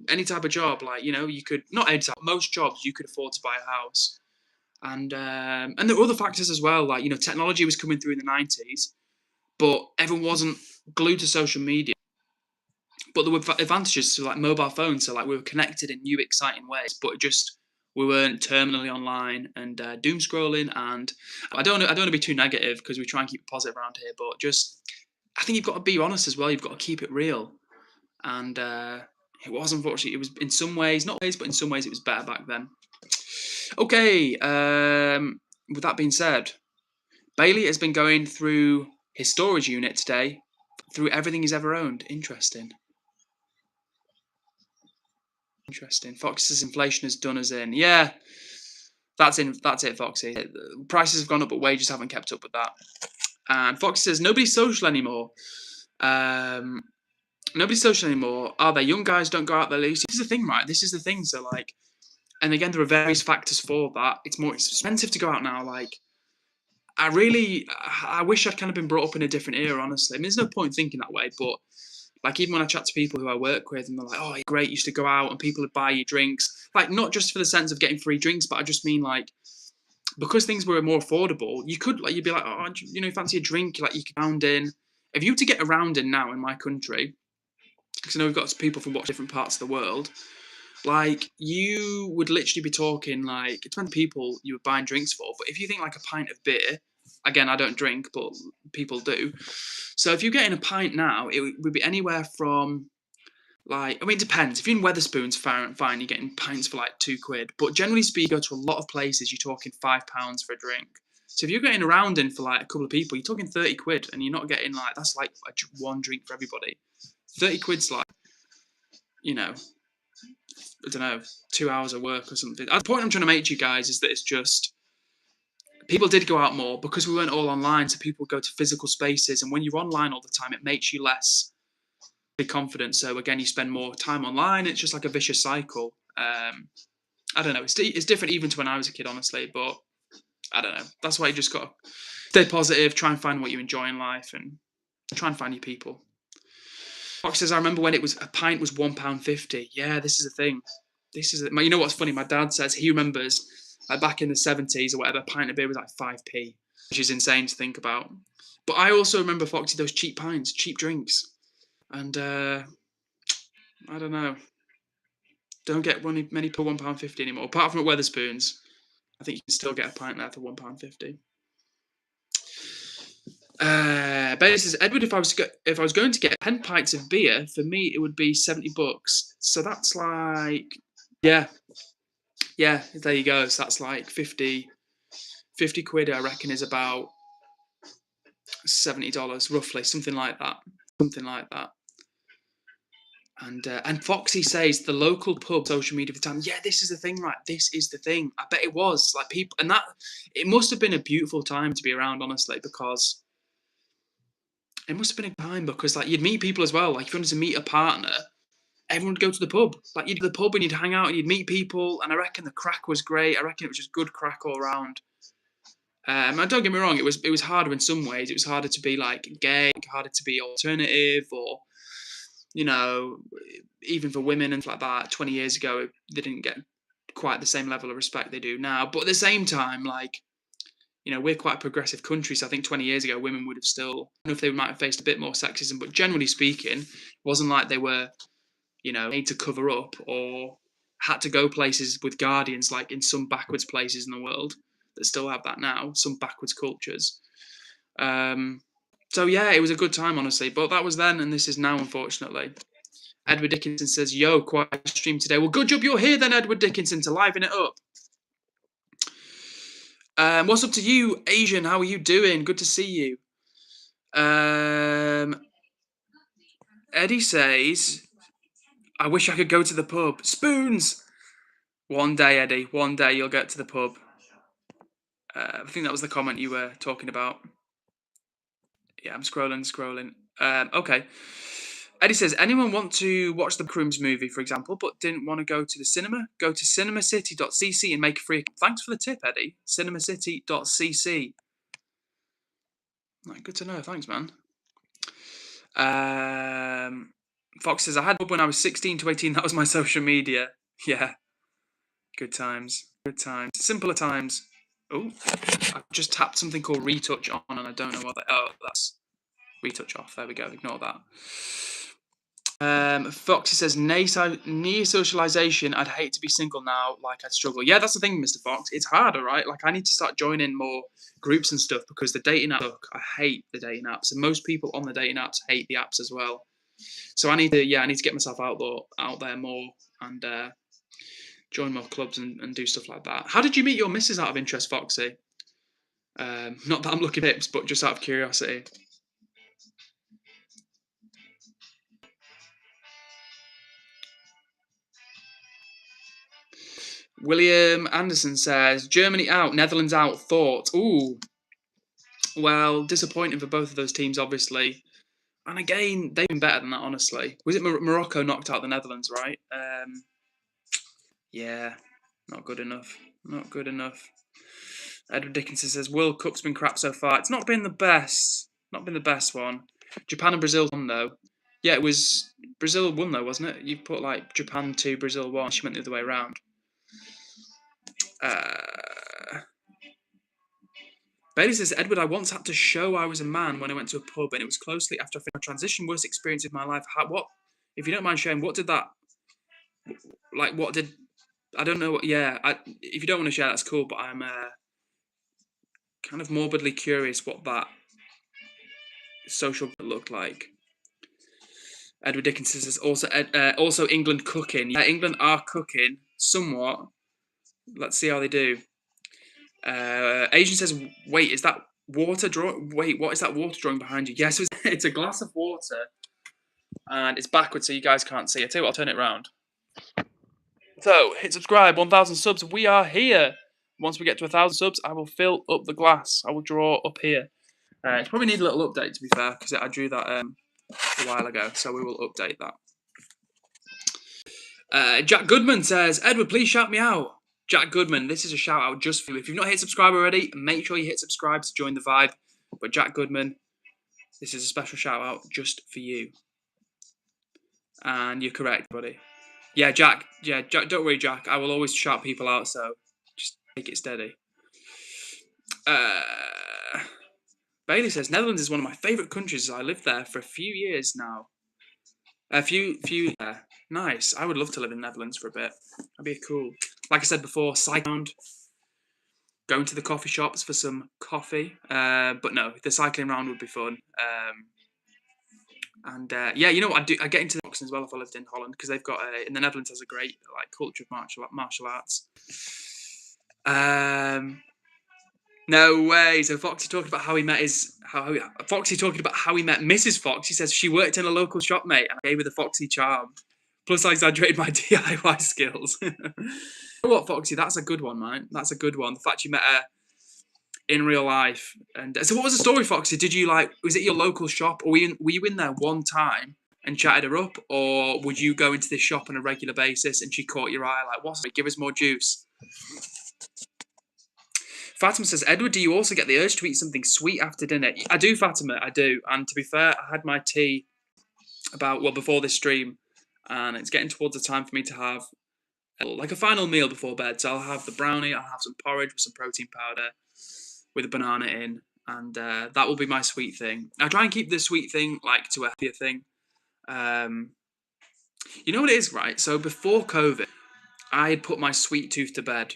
any type of job, you could, not any type, most jobs you could afford to buy a house. And there were other factors as well, technology was coming through in the 90s, but everyone wasn't glued to social media. But there were advantages to mobile phones, so we were connected in new, exciting ways. But we weren't terminally online and doom scrolling. And I don't want to be too negative because we try and keep it positive around here. But I think you've got to be honest as well. You've got to keep it real. And it was, unfortunately, it was in some ways, not ways, but in some ways, it was better back then. Okay. With that being said, Bailey has been going through his storage unit today, through everything he's ever owned. Interesting. Fox's inflation has done us in. Yeah, that's it, Foxy. Prices have gone up, but wages haven't kept up with that. And Foxy says, nobody's social anymore. Nobody's social anymore. Are they? Young guys don't go out there. This is the thing, right? This is the thing. So, and again, there are various factors for that. It's more expensive to go out now. I wish I'd kind of been brought up in a different era, honestly. I mean, there's no point in thinking that way, but even when I chat to people who I work with and they're like, oh, great, you used to go out and people would buy you drinks. Not just for the sense of getting free drinks, but I just mean because things were more affordable, you'd be like, oh, fancy a drink? You could round in. If you were to get around in now in my country, because I know we've got people from different parts of the world, you would literally be talking it depends on people you were buying drinks for, but if you think a pint of beer, again, I don't drink, but people do. So if you're getting a pint now, it would be anywhere from it depends. If you're in Wetherspoons, fine, you're getting pints for £2. But generally speaking, you go to a lot of places, you're talking £5 for a drink. So if you're getting around in for a couple of people, you're talking £30, and you're not getting that's one drink for everybody. £30's I don't know, 2 hours of work or something. The point I'm trying to make to you guys is that it's just, people did go out more because we weren't all online, so people go to physical spaces, and when you're online all the time, it makes you less confident. So again, you spend more time online. It's just like a vicious cycle. I don't know. It's different even to when I was a kid, honestly, but I don't know. That's why you just got to stay positive, try and find what you enjoy in life, and try and find your people. Fox says, I remember when a pint was £1.50. Yeah, this is a thing. You know what's funny? My dad says he remembers back in the 70s or whatever, a pint of beer was 5p, which is insane to think about. But I also remember, Foxy, those cheap pints, cheap drinks. And I don't know. Don't get many per £1.50 anymore, apart from at Wetherspoons. I think you can still get a pint there for £1.50. Bailey says, Edward, if I was going to get 10 pints of beer, for me it would be £70. So that's like, yeah, there you go. So that's like 50 quid, I reckon, is about $70 roughly, something like that. And Foxy says the local pub social media for the time. Yeah, this is the thing, right? This is the thing. I bet it was like people, and that it must have been a beautiful time to be around, honestly, because it must have been a time because like you'd meet people as well. Like if you wanted to meet a partner, everyone would go to the pub. Like you'd go to the pub and you'd hang out and you'd meet people. And I reckon the crack was great. I reckon it was just good crack all around. And don't get me wrong, it was harder in some ways. It was harder to be like gay, harder to be alternative, or even for women and like that. 20 years ago, they didn't get quite the same level of respect they do now. But at the same time, like, we're quite a progressive country, so I think 20 years ago, women would have still, I don't know if they might have faced a bit more sexism, but generally speaking, it wasn't like they were, made to cover up or had to go places with guardians, like in some backwards places in the world that still have that now, some backwards cultures. So yeah, it was a good time, honestly, but that was then and this is now, unfortunately. Edward Dickinson says, yo, quiet stream today. Well, good job you're here then, Edward Dickinson, to liven it up. What's up to you, Asian? How are you doing? Good to see you. Eddie says, I wish I could go to the pub. Spoons! One day, Eddie. One day you'll get to the pub. I think that was the comment you were talking about. Yeah, I'm scrolling. Okay. Eddie says, anyone want to watch the Backrooms movie, for example, but didn't want to go to the cinema? Go to cinemacity.cc and make a free account. Thanks for the tip, Eddie. Cinemacity.cc. Good to know. Thanks, man. Fox says, I had a pub when I was 16 to 18. That was my social media. Yeah. Good times. Simpler times. Oh, I just tapped something called retouch on and I don't know what that... Oh, that's retouch off. There we go. Ignore that. Foxy says, near socialisation, I'd hate to be single now, like I'd struggle. Yeah, that's the thing, Mr. Fox. It's harder, right? Like, I need to start joining more groups and stuff because the dating apps, look, I hate the dating apps. And most people on the dating apps hate the apps as well. So I need to get myself out there more and join more clubs and do stuff like that. How did you meet your missus out of interest, Foxy? Not that I'm looking at tips, but just out of curiosity. William Anderson says, Germany out, Netherlands out, thought. Ooh. Well, disappointing for both of those teams, obviously. And again, they've been better than that, honestly. Was it Morocco knocked out the Netherlands, right? Yeah, not good enough. Edward Dickinson says, World Cup's been crap so far. It's not been the best. One. Japan and Brazil won, though. Yeah, it was... Brazil won, though, wasn't it? You put, like, Japan 2, Brazil 1. She went the other way around. Bailey says, Edward, I once had to show I was a man when I went to a pub, and it was closely after I finished my transition, worst experience of my life. What, if you don't mind sharing, what did that, like, what did, I don't know, if you don't want to share, that's cool, but I'm kind of morbidly curious what that social looked like. Edward Dickinson says, also England cooking. Yeah, England are cooking, somewhat. Let's see how they do. Asian says, wait, is that water drawing? Wait, what is that water drawing behind you? Yes, it's a glass of water, and it's backwards, so you guys can't see. I tell you what, I'll turn it around. So, hit subscribe, 1,000 subs. We are here. Once we get to 1,000 subs, I will fill up the glass. I will draw up here. It probably need a little update, to be fair, because I drew that a while ago, so we will update that. Jack Goodman says, Edward, please shout me out. Jack Goodman, this is a shout out just for you. If you've not hit subscribe already, make sure you hit subscribe to join the vibe. But Jack Goodman, this is a special shout out just for you. And you're correct, buddy. Yeah, Jack. Don't worry, Jack. I will always shout people out, so just take it steady. Bailey says, Netherlands is one of my favourite countries. I lived there for a few years now. Nice. I would love to live in the Netherlands for a bit. That'd be cool. Like I said before, cycling, going to the coffee shops for some coffee. But no, the cycling round would be fun. Yeah, you know what? I get into boxing as well if I lived in Holland, because they've got in the Netherlands has a great like culture of martial arts. No way. So Foxy talking about how he met Foxy talking about how he met Mrs. Fox. He says she worked in a local shop, mate, and I gave her the Foxy charm. Plus, I exaggerated my DIY skills. You know what, Foxy? That's a good one, man. That's a good one. The fact you met her in real life. And so, what was the story, Foxy? Did you was it your local shop, or were you in there one time and chatted her up, or would you go into this shop on a regular basis and she caught your eye? Like, what's it? Give us more juice. Fatima says, Edward, do you also get the urge to eat something sweet after dinner? I do, Fatima, I do. And to be fair, I had my tea before this stream, and it's getting towards the time for me to have like a final meal before bed. So I'll have the brownie, I'll have some porridge with some protein powder with a banana in, and that will be my sweet thing. I try and keep the sweet thing like to a healthier thing. You know what it is, right? So before COVID, I had put my sweet tooth to bed.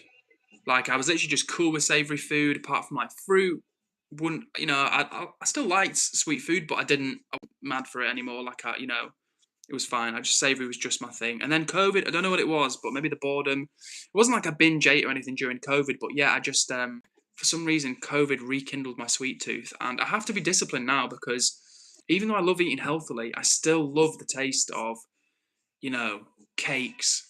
Like, I was literally just cool with savoury food, apart from like fruit. Wouldn't, I still liked sweet food, but I wasn't mad for it anymore. Like, it was fine. Savoury was just my thing. And then COVID, I don't know what it was, but maybe the boredom. It wasn't like I binge ate or anything during COVID, but yeah, I just, for some reason, COVID rekindled my sweet tooth. And I have to be disciplined now, because even though I love eating healthily, I still love the taste of, cakes,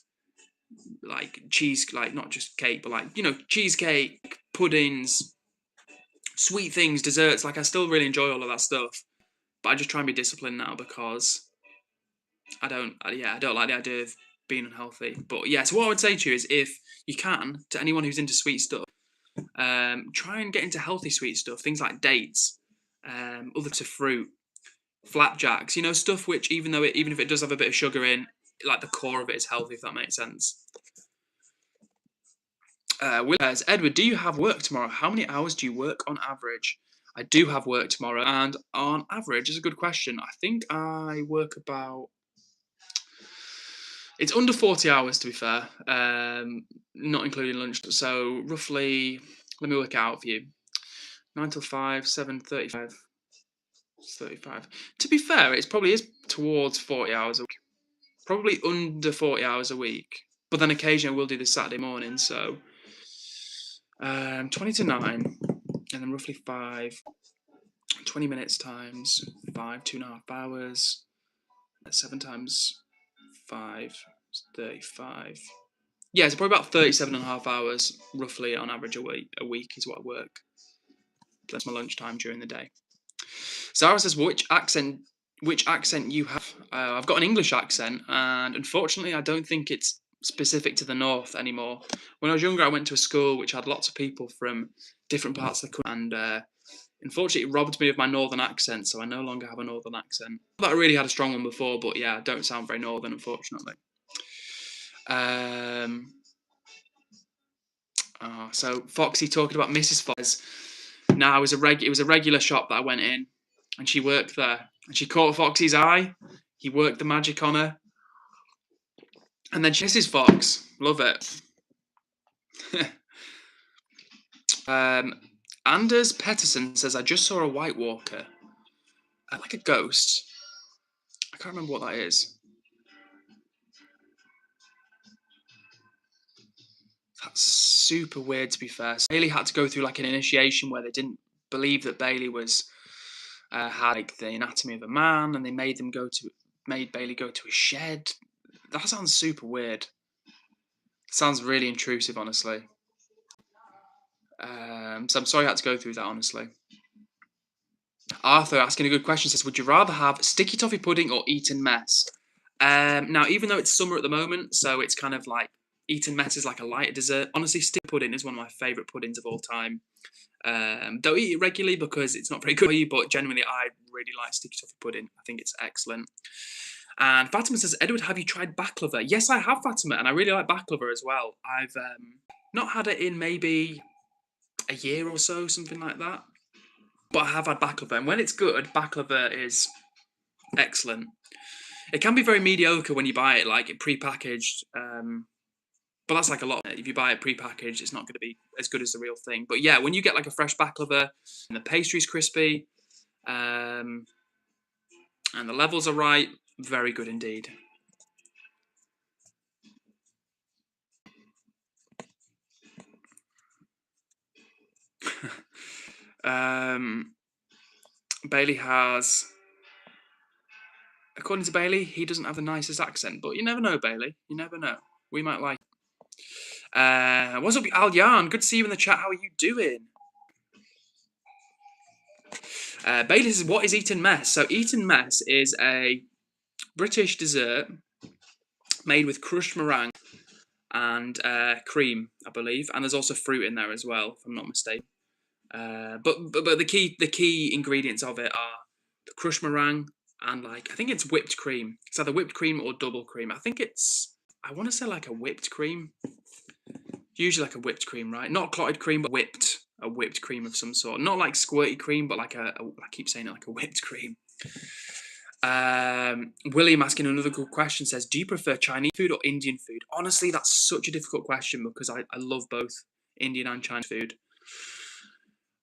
like cheese, like not just cake, but like, cheesecake, puddings, sweet things, desserts. Like, I still really enjoy all of that stuff, but I just try and be disciplined now, because I don't like the idea of being unhealthy. But yeah, so what I would say to you is, if you can, to anyone who's into sweet stuff, try and get into healthy sweet stuff, things like dates, other to fruit, flapjacks, stuff which, even if it does have a bit of sugar in, like the core of it is healthy, if that makes sense. Will says, Edward, do you have work tomorrow? How many hours do you work on average? I do have work tomorrow, and on average, it's a good question. I think I work about... It's under 40 hours, to be fair, not including lunch. So roughly, let me work it out for you. 9 till 5, 7, 35. 35. To be fair, it probably is towards 40 hours a week. Probably under 40 hours a week. But then occasionally we'll do this Saturday morning, so 20 to 9, and then roughly 5, 20 minutes times 5, 2.5 hours. 7 times 5, 35. Yeah, it's probably about 37.5 hours, roughly, on average a week is what I work. That's my lunchtime during the day. Sarah says, which accent you have? I've got an English accent, and unfortunately I don't think it's specific to the north anymore. When I was younger, I went to a school which had lots of people from different parts of the country, and unfortunately it robbed me of my northern accent, so I no longer have a northern accent. I really had a strong one before, but yeah, I don't sound very northern, unfortunately. So Foxy talking about Mrs. Fox. Now, it was a regular shop that I went in, and she worked there, and she caught Foxy's eye. He worked the magic on her, and then Mrs. Fox, love it. Anders Pettersson says, I just saw a White Walker. Like a ghost. I can't remember what that is. That's super weird, to be fair. So Bailey had to go through like an initiation where they didn't believe that Bailey was had like the anatomy of a man, and they made Bailey go to a shed. That sounds super weird. Sounds really intrusive, honestly. So I'm sorry I had to go through that, honestly. Arthur asking a good question says, would you rather have sticky toffee pudding or Eton mess? Now, even though it's summer at the moment, so it's kind of like Eton mess is like a lighter dessert. Honestly, sticky pudding is one of my favourite puddings of all time. Don't eat it regularly because it's not very good for you, but generally I really like sticky toffee pudding. I think it's excellent. And Fatima says, Edward, have you tried baklava? Yes, I have, Fatima, and I really like baklava as well. I've not had it in maybe a year or so, something like that. But I have had baklava, and when it's good, baklava is excellent. It can be very mediocre when you buy it, like pre-packaged. But that's like a lot. If you buy it pre-packaged, it's not going to be as good as the real thing. But yeah, when you get like a fresh baklava and the pastry's crispy, and the levels are right, very good indeed. Bailey has, according to Bailey, he doesn't have the nicest accent, but you never know, Bailey. You never know. We might like. What's up, Al Yarn? Good to see you in the chat. How are you doing? Bailey says, what is Eton Mess? So Eton Mess is a British dessert made with crushed meringue and cream, I believe, and there's also fruit in there as well, if I'm not mistaken. But the key ingredients of it are the crushed meringue and I think it's whipped cream. It's either whipped cream or double cream. I want to say like a whipped cream. Usually like a whipped cream, right? Not clotted cream, but a whipped cream of some sort. Not like squirty cream, but I keep saying it, like a whipped cream. William asking another good question says, do you prefer Chinese food or Indian food? Honestly, that's such a difficult question because I love both Indian and Chinese food.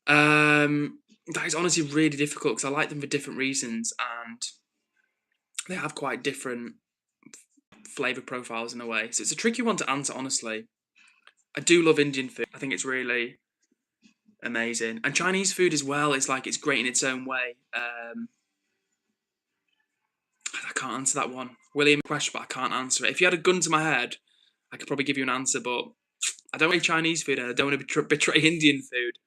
That is honestly really difficult because I like them for different reasons and they have quite different flavour profiles in a way. So it's a tricky one to answer, honestly. I do love Indian food. I think it's really amazing. And Chinese food as well, it's great in its own way. I can't answer that one. William, question, but I can't answer it. If you had a gun to my head, I could probably give you an answer, but I don't like Chinese food and I don't want to betray Indian food.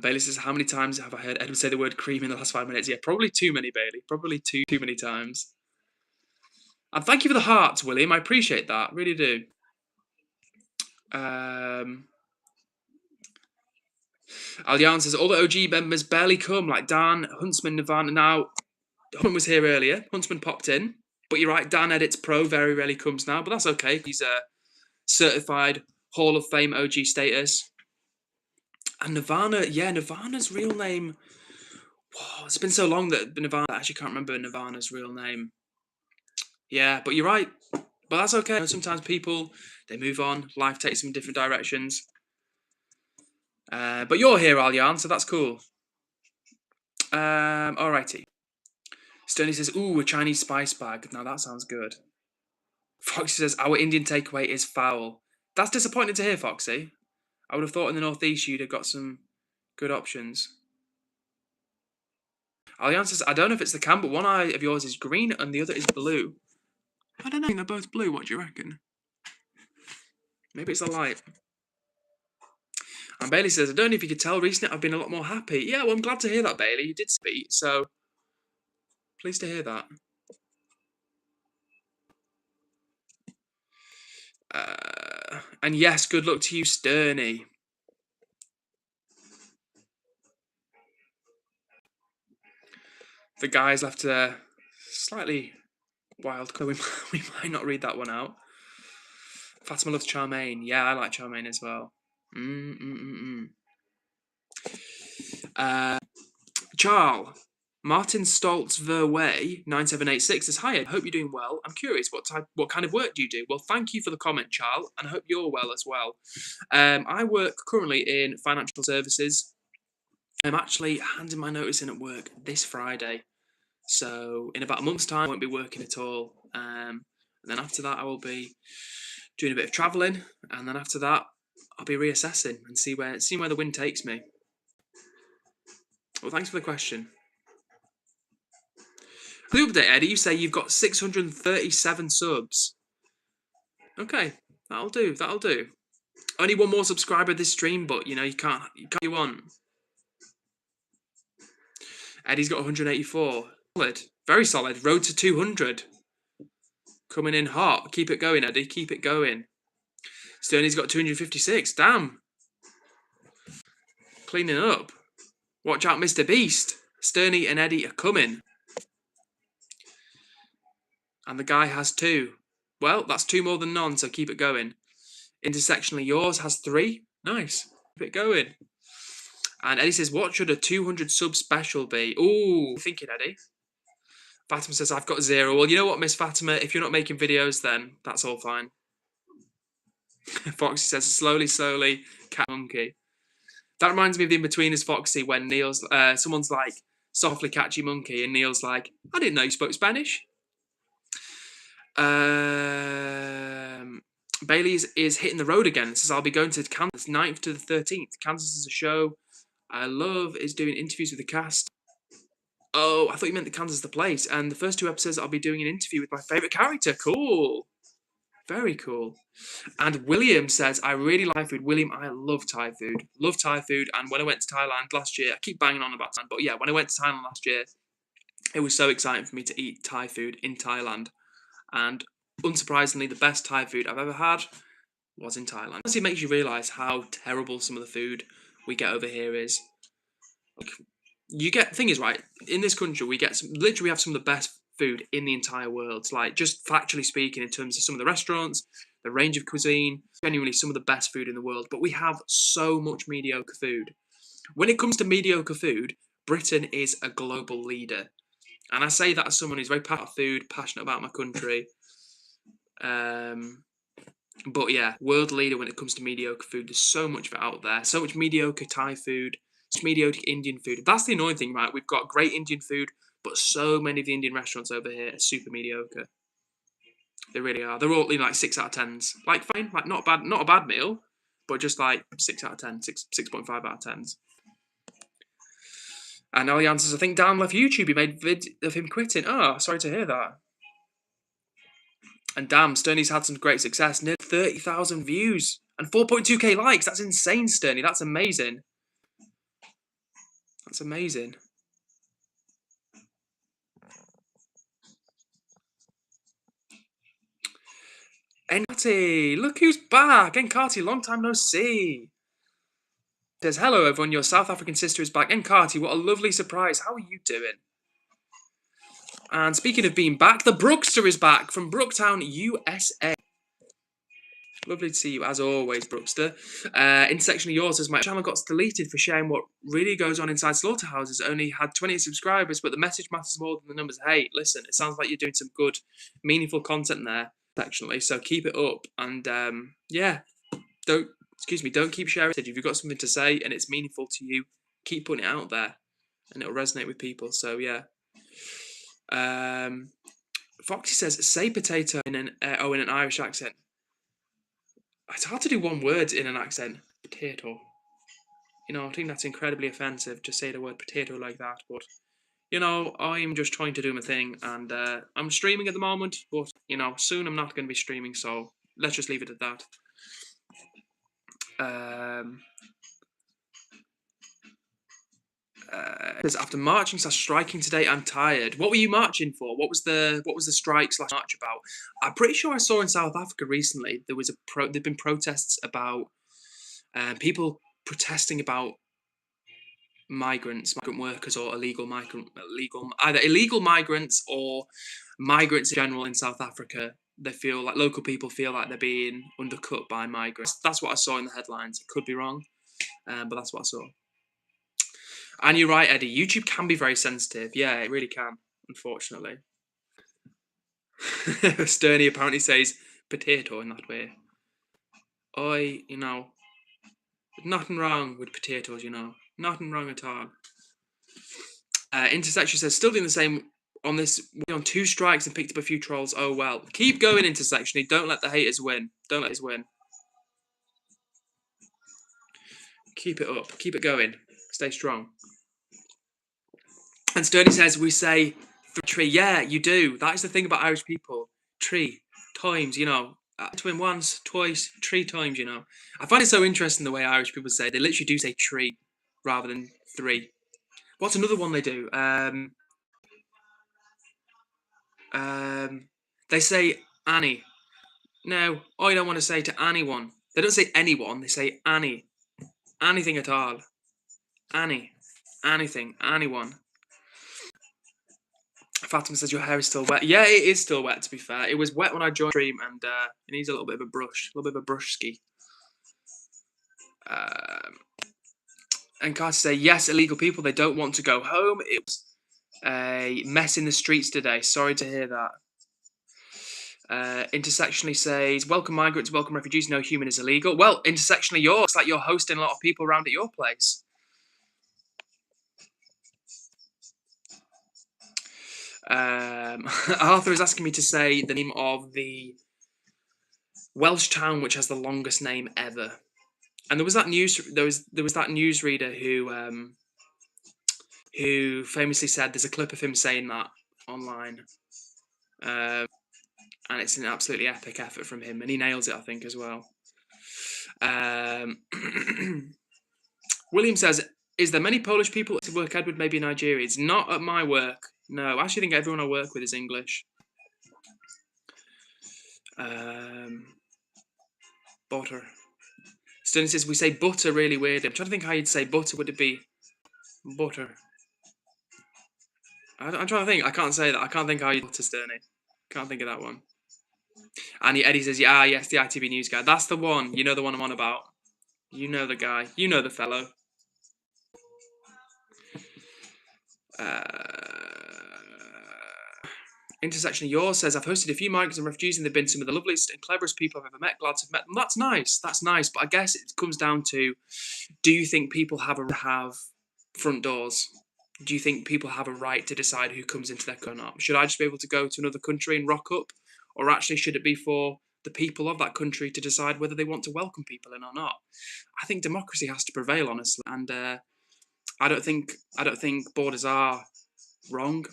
Bailey says, how many times have I heard Edward say the word cream in the last 5 minutes? Yeah, probably too many, Bailey. Probably too many times. And thank you for the hearts, William. I appreciate that. Really do. Aljan says, all the OG members barely come, like Dan, Huntsman, Nirvana. Now, Huntsman was here earlier. Huntsman popped in. But you're right, Dan Edits Pro very rarely comes now. But that's okay. He's a certified Hall of Fame OG status. And Nirvana, yeah, Nirvana's real name... Whoa, it's been so long that Nirvana... I actually can't remember Nirvana's real name. Yeah, but you're right. But that's okay. Sometimes people, they move on. Life takes them in different directions. But you're here, Aljan, so that's cool. Alrighty. Stoney says, ooh, a Chinese spice bag. Now that sounds good. Foxy says, our Indian takeaway is foul. That's disappointing to hear, Foxy. I would have thought in the northeast you'd have got some good options. Aljan says, I don't know if it's the can, but one eye of yours is green and the other is blue. I don't know. I think they're both blue. What do you reckon? Maybe it's a light. And Bailey says, I don't know if you could tell recently I've been a lot more happy. Yeah, well, I'm glad to hear that, Bailey. You did speak, so pleased to hear that. And yes, good luck to you, Sterney. The guys left a slightly wild colour. We might not read that one out. Fatima loves Charmaine. Yeah, I like Charmaine as well. Charles. Martin Stoltz Verway 9786 says, hi, I hope you're doing well. I'm curious, what kind of work do you do? Well, thank you for the comment, Charles, and I hope you're well as well. I work currently in financial services. I'm actually handing my notice in at work this Friday. So in about a month's time, I won't be working at all. And then after that, I will be doing a bit of travelling. And then after that, I'll be reassessing and see where the wind takes me. Well, thanks for the question. The update, Eddie, you say you've got 637 subs. Okay, that'll do. Only one more subscriber this stream, but you can't you want. Eddie's got 184. Solid. Very solid. Road to 200. Coming in hot. Keep it going, Eddie. Keep it going. Sterney's got 256. Damn. Cleaning up. Watch out, Mr. Beast. Sterney and Eddie are coming. And the guy has 2. Well, that's 2 more than none, so keep it going. Intersectionally, yours has 3. Nice. Keep it going. And Eddie says, what should a 200 sub special be? Ooh, thinking, Eddie. Fatima says, I've got 0. Well, you know what, Miss Fatima? If you're not making videos, then that's all fine. Foxy says, slowly, cat monkey. That reminds me of the In-Betweeners, Foxy, when Neil's, someone's like, softly catchy monkey, and Neil's like, I didn't know you spoke Spanish. Bailey is hitting the road again. Says, I'll be going to Kansas 9th to the 13th. Kansas is a show I love, is doing interviews with the cast. Oh, I thought you meant the Kansas the place. And the first 2 episodes, I'll be doing an interview with my favourite character. Cool. Very cool. And William says, I really like food. William, I love Thai food. Love Thai food. And when I went to Thailand last year, I keep banging on about Thailand, but yeah, when I went to Thailand last year, it was so exciting for me to eat Thai food in Thailand. And unsurprisingly, the best Thai food I've ever had was in Thailand. Honestly, it makes you realise how terrible some of the food we get over here is. Like, thing is, right, in this country, we have some of the best food in the entire world. Like, just factually speaking, in terms of some of the restaurants, the range of cuisine, genuinely some of the best food in the world. But we have so much mediocre food. When it comes to mediocre food, Britain is a global leader. And I say that as someone who's very passionate about food, passionate about my country. But yeah, world leader when it comes to mediocre food. There's so much of it out there. So much mediocre Thai food, mediocre Indian food. That's the annoying thing, right? We've got great Indian food, but so many of the Indian restaurants over here are super mediocre. They really are. They're all like 6 out of 10s. Like fine, like not a bad meal, but just like 6 out of 10, 6.5 out of 10s. And Ellie answers, I think Dan left YouTube. He made vid of him quitting. Oh, sorry to hear that. And damn, Sterney's had some great success. Near 30,000 views and 4.2k likes. That's insane, Sterney. That's amazing. That's amazing. Enkati, look who's back. Enkati, long time no see. Says, hello everyone, your South African sister is back. Enkati, what a lovely surprise. How are you doing? And speaking of being back, the Brookster is back from Brooktown, USA. Lovely to see you, as always, Brookster. Intersection of yours, as my channel got deleted for sharing what really goes on inside slaughterhouses. Only had 20 subscribers, but the message matters more than the numbers. Hey, listen, it sounds like you're doing some good, meaningful content there, actually. So keep it up, and yeah, don't keep sharing it. If you've got something to say and it's meaningful to you, keep putting it out there, and it'll resonate with people. So yeah. Foxy says, say potato in an Irish accent. It's hard to do one word in an accent. Potato. You know, I think that's incredibly offensive to say the word potato like that. But, you know, I'm just trying to do my thing. And I'm streaming at the moment. But, you know, soon I'm not going to be streaming. So let's just leave it at that. After marching / striking today, I'm tired. What were you marching for? What was the strike / march about? I'm pretty sure I saw in South Africa recently there was there'd been protests about people protesting about migrant workers or either illegal migrants or migrants in general in South Africa. They feel like local people feel like they're being undercut by migrants. That's what I saw in the headlines. It could be wrong, but that's what I saw. And you're right, Eddie. YouTube can be very sensitive. Yeah, it really can, unfortunately. Sterney apparently says potato in that way. You know, nothing wrong with potatoes, you know. Nothing wrong at all. Intersection says, still doing the same on this. We're on 2 strikes and picked up a few trolls. Oh, well. Keep going, Intersection. Don't let the haters win. Don't let us win. Keep it up. Keep it going. Stay strong. And Sterney says, we say tree. Yeah, you do. That is the thing about Irish people. 3 times, you know. Twin once, twice, 3 times, you know. I find it so interesting the way Irish people say. They literally do say tree rather than 3. What's another one they do? They say Annie. No, I don't want to say to anyone. They don't say anyone. They say Annie. Anything at all. Annie. Anything. Anyone. Fatima says your hair is still wet. Yeah, it is still wet, to be fair. It was wet when I joined the stream, and it needs a little bit of a brush. A little bit of a brush ski. And Carter say, yes, illegal people, they don't want to go home. A mess in the streets today. Sorry to hear that. Intersectionally says, welcome migrants, welcome refugees, no human is illegal. Well, intersectionally yours, looks like you're hosting a lot of people around at your place. Arthur is asking me to say the name of the Welsh town which has the longest name ever. And there was that newsreader who famously said there's a clip of him saying that online. And it's an absolutely epic effort from him, and he nails it, I think, as well. William says, is there many Polish people at work, Edward, maybe Nigerians? Not at my work, no. I actually think everyone I work with is English. Butter. Sterling says, we say butter really weird. I'm trying to think how you'd say butter. Would it be butter? I'm trying to think. I can't say that. I can't think how you'd butter, Sterling. Can't think of that one. And Eddie says, yes, the ITV News guy. That's the one. You know the one I'm on about. You know the guy. You know the fellow. Intersection of yours says, I've hosted a few migrants and refugees and they've been some of the loveliest and cleverest people I've ever met. Glad to have met them. That's nice. That's nice. But I guess it comes down to, do you think people have front doors? Do you think people have a right to decide who comes into their country or not? Should I just be able to go to another country and rock up? Or actually should it be for the people of that country to decide whether they want to welcome people in or not? I think democracy has to prevail, honestly. And I don't think borders are wrong.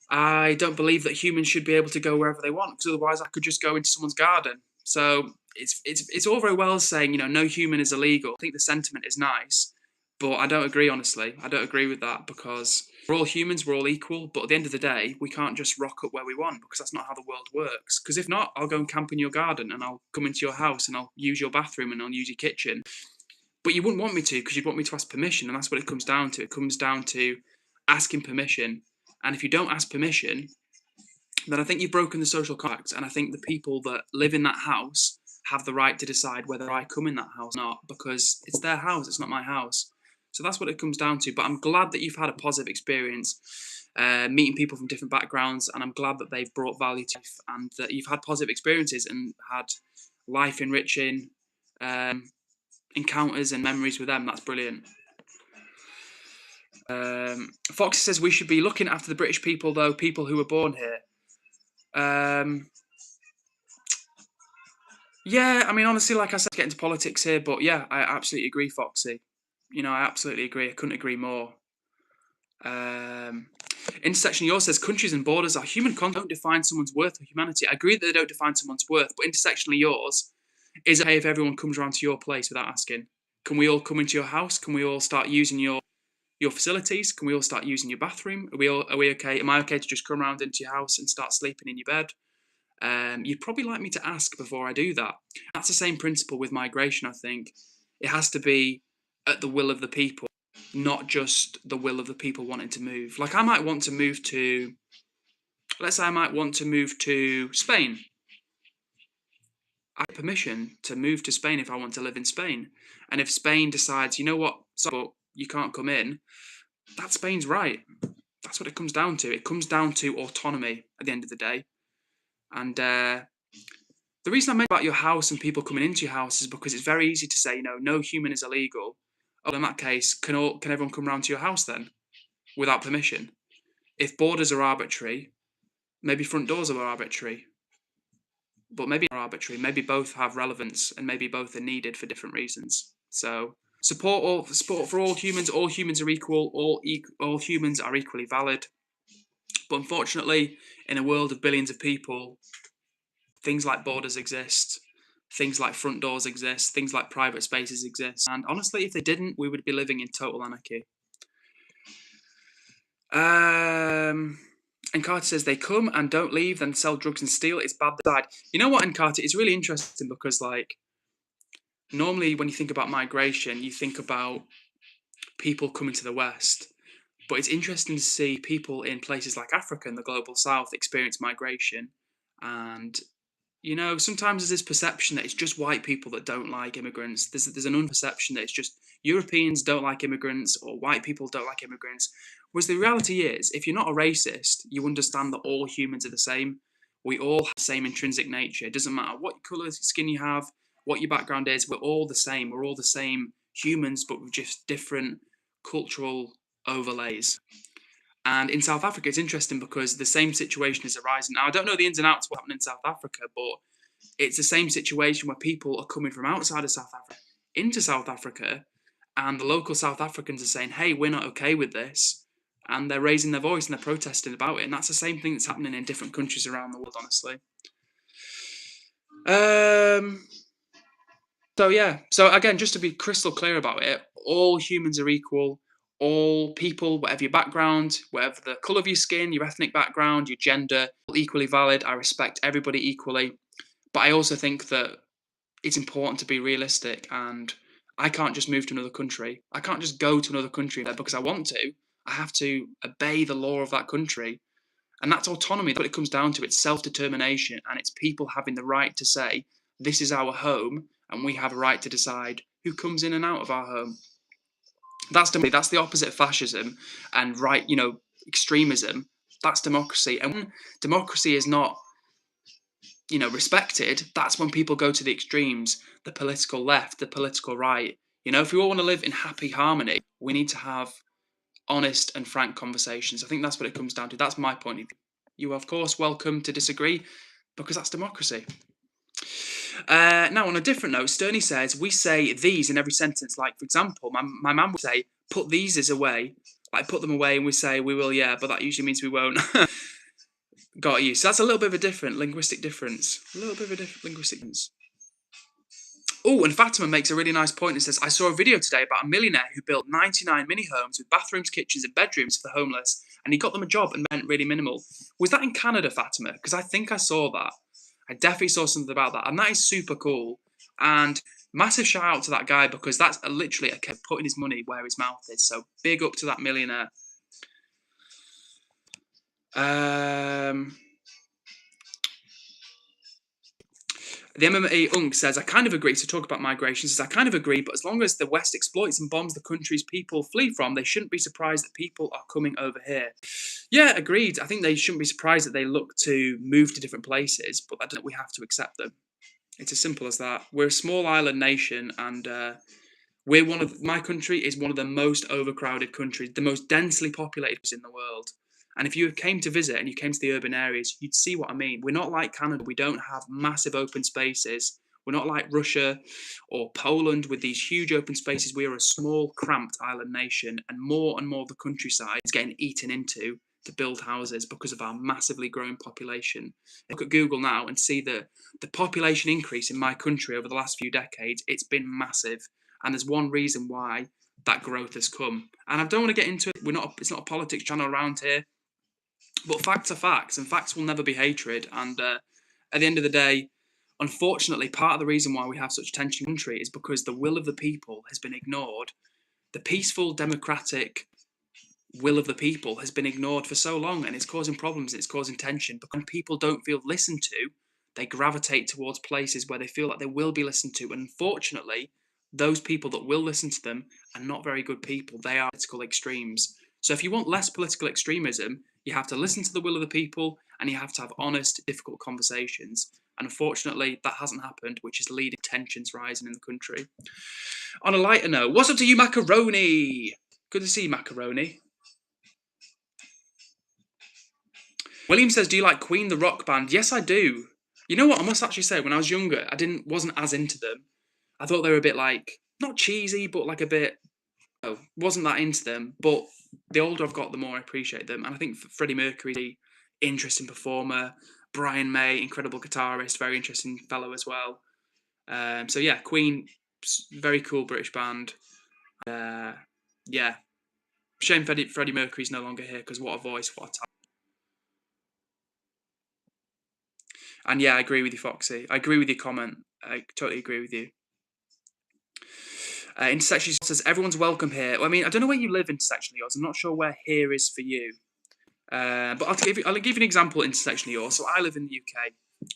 I don't believe that humans should be able to go wherever they want, because otherwise I could just go into someone's garden. So it's all very well saying, no human is illegal. I think the sentiment is nice, but I don't agree, honestly. I don't agree with that, because we're all humans, we're all equal, but at the end of the day, we can't just rock up where we want, because that's not how the world works. Because if not, I'll go and camp in your garden, and I'll come into your house, and I'll use your bathroom, and I'll use your kitchen. But you wouldn't want me to, because you'd want me to ask permission, and that's what it comes down to. It comes down to asking permission. And if you don't ask permission, then I think you've broken the social contract. And I think the people that live in that house have the right to decide whether I come in that house or not, because it's their house, it's not my house. So that's what it comes down to. But I'm glad that you've had a positive experience meeting people from different backgrounds, and I'm glad that they've brought value to life, and that you've had positive experiences and had life-enriching encounters and memories with them. That's brilliant. Foxy says we should be looking after the British people, though, people who were born here. Yeah, I mean, honestly, like I said, get into politics here, but yeah, I absolutely agree, Foxy. I absolutely agree. I couldn't agree more. Intersection yours says countries and borders are human content, don't define someone's worth or humanity. I agree that they don't define someone's worth, but intersectionally yours, is it okay if everyone comes around to your place without asking? Can we all come into your house? Can we all start using your facilities? Can we all start using your bathroom? Are we okay? Am I okay to just come around into your house and start sleeping in your bed? You'd probably like me to ask before I do that. That's the same principle with migration, I think. It has to be at the will of the people, not just the will of the people wanting to move. Like, I might want to move to, let's say I might want to move to Spain. I have permission to move to Spain if I want to live in Spain. And if Spain decides, you know what, so you can't come in, that's Spain's right. That's what it comes down to. It comes down to autonomy at the end of the day. And the reason I mentioned about your house and people coming into your house is because it's very easy to say, no human is illegal. Oh, in that case, can everyone come round to your house then without permission? If borders are arbitrary, maybe front doors are arbitrary. But maybe not arbitrary. Maybe both have relevance, and maybe both are needed for different reasons. So support for all humans. All humans are equal. All humans are equally valid. But unfortunately, in a world of billions of people, things like borders exist. Things like front doors exist. Things like private spaces exist. And honestly, if they didn't, we would be living in total anarchy. And Carter says they come and don't leave, then sell drugs and steal. It's bad side. You know what, and Carter, it's really interesting because, like, normally when you think about migration, you think about people coming to the West. But it's interesting to see people in places like Africa and the global South experience migration and, sometimes there's this perception that it's just white people that don't like immigrants. There's an unperception that it's just Europeans don't like immigrants or white people don't like immigrants. Whereas the reality is, if you're not a racist, you understand that all humans are the same. We all have the same intrinsic nature. It doesn't matter what colour skin you have, what your background is. We're all the same. We're all the same humans, but with just different cultural overlays. And in South Africa, it's interesting because the same situation is arising. Now, I don't know the ins and outs of what happened in South Africa, but it's the same situation where people are coming from outside of South Africa into South Africa, and the local South Africans are saying, hey, we're not okay with this. And they're raising their voice and they're protesting about it. And that's the same thing that's happening in different countries around the world, honestly. So again, just to be crystal clear about it, all humans are equal. All people, whatever your background, whatever the colour of your skin, your ethnic background, your gender, equally valid. I respect everybody equally. But I also think that it's important to be realistic, and I can't just move to another country. I can't just go to another country because I want to. I have to obey the law of that country. And that's autonomy. That's what it comes down to. It's self-determination, and it's people having the right to say, this is our home, and we have a right to decide who comes in and out of our home. That's the opposite of fascism and extremism. That's democracy. And when democracy is not, respected, that's when people go to the extremes, the political left, the political right. If we all want to live in happy harmony, we need to have honest and frank conversations. I think that's what it comes down to. That's my point of view. You are, of course, welcome to disagree, because that's democracy. Now, on a different note, Sterney says, we say these in every sentence. Like, for example, my mum would say, put these away. Like, put them away, and we say, we will, yeah, but that usually means we won't. Got you. So that's a little bit of a different linguistic difference. Oh, and Fatima makes a really nice point and says, I saw a video today about a millionaire who built 99 mini homes with bathrooms, kitchens, and bedrooms for the homeless, and he got them a job and meant really minimal. Was that in Canada, Fatima? Because I think I saw that. I definitely saw something about that, and that is super cool. And massive shout out to that guy, because that's literally a kid putting his money where his mouth is. So big up to that millionaire. The MMA Unk says, I kind of agree. So talk about migration. Says, I kind of agree, but as long as the West exploits and bombs the countries people flee from, they shouldn't be surprised that people are coming over here. Yeah, agreed. I think they shouldn't be surprised that they look to move to different places, but I don't think we have to accept them. It's as simple as that. We're a small island nation, and my country is one of the most overcrowded countries, the most densely populated in the world. And if you came to visit and you came to the urban areas, you'd see what I mean. We're not like Canada. We don't have massive open spaces. We're not like Russia or Poland with these huge open spaces. We are a small, cramped island nation, and more of the countryside is getting eaten into to build houses because of our massively growing population. Look at Google now and see the population increase in my country over the last few decades. It's been massive, and there's one reason why that growth has come. And I don't want to get into it. It's not a politics channel around here. But facts are facts, and facts will never be hatred. And at the end of the day, unfortunately, part of the reason why we have such tension in the country is because the will of the people has been ignored. The peaceful, democratic will of the people has been ignored for so long, and it's causing problems, it's causing tension. But when people don't feel listened to, they gravitate towards places where they feel like they will be listened to. And unfortunately, those people that will listen to them are not very good people. They are political extremes. So if you want less political extremism, you have to listen to the will of the people, and you have to have honest, difficult conversations. And unfortunately, that hasn't happened, which is leading to tensions rising in the country. On a lighter note, what's up to you, Macaroni? Good to see you, Macaroni. William says, do you like Queen, the rock band? Yes, I do. You know what? I must actually say, when I was younger, I wasn't as into them. I thought they were a bit like, not cheesy, but like a bit, wasn't that into them. But the older I've got, the more I appreciate them. And I think Freddie Mercury's an interesting performer. Brian May, incredible guitarist, very interesting fellow as well. So yeah, Queen, very cool British band. Yeah. Shame Freddie Mercury's no longer here, because what a voice, what a talent. And yeah, I agree with you, Foxy. I agree with your comment. I totally agree with you. Intersection says, everyone's welcome here. Well, I mean, I don't know where you live, Intersection yours. I'm not sure where here is for you. But I'll give you an example, Intersection yours. So I live in the UK.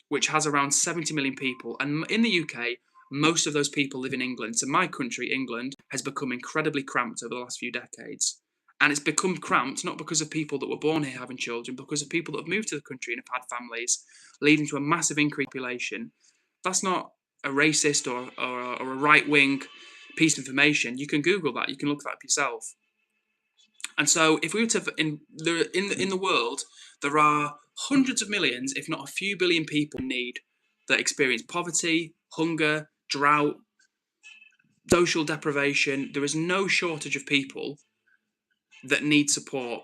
which has around 70 million people. And in the UK, most of those people live in England. So my country, England, has become incredibly cramped over the last few decades. And it's become cramped not because of people that were born here having children, but because of people that have moved to the country and have had families, leading to a massive increase in population. That's not a racist or a right-wing piece of information. You can Google that. You can look that up yourself. And so, if we were to in the world, there are hundreds of millions, if not a few billion people in need that experience poverty, hunger, drought, social deprivation. There is no shortage of people that need support.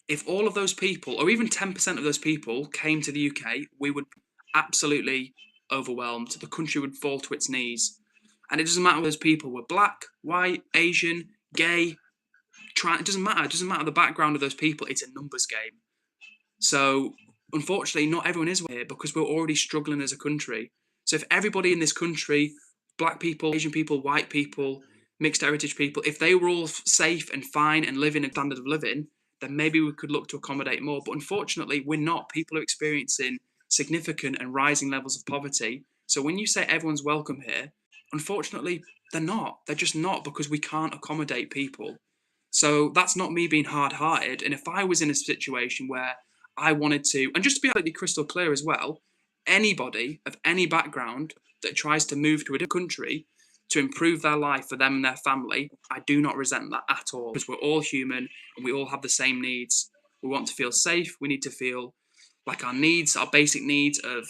If all of those people, or even 10% of those people, came to the UK, we would absolutely overwhelmed. The country would fall to its knees. And it doesn't matter whether those people were black, white, Asian, gay, it doesn't matter. It doesn't matter the background of those people. It's a numbers game. So, unfortunately, not everyone is here because we're already struggling as a country. So if everybody in this country, black people, Asian people, white people, mixed heritage people, if they were all safe and fine and living a standard of living, then maybe we could look to accommodate more. But unfortunately, we're not. People are experiencing significant and rising levels of poverty. So when you say everyone's welcome here, unfortunately, they're not. They're just not, because we can't accommodate people. So that's not me being hard-hearted. And if I was in a situation where I wanted to, and just to be absolutely crystal clear as well, anybody of any background that tries to move to a different country to improve their life for them and their family, I do not resent that at all, because we're all human and we all have the same needs. We want to feel safe. We need to feel like our needs, our basic needs of,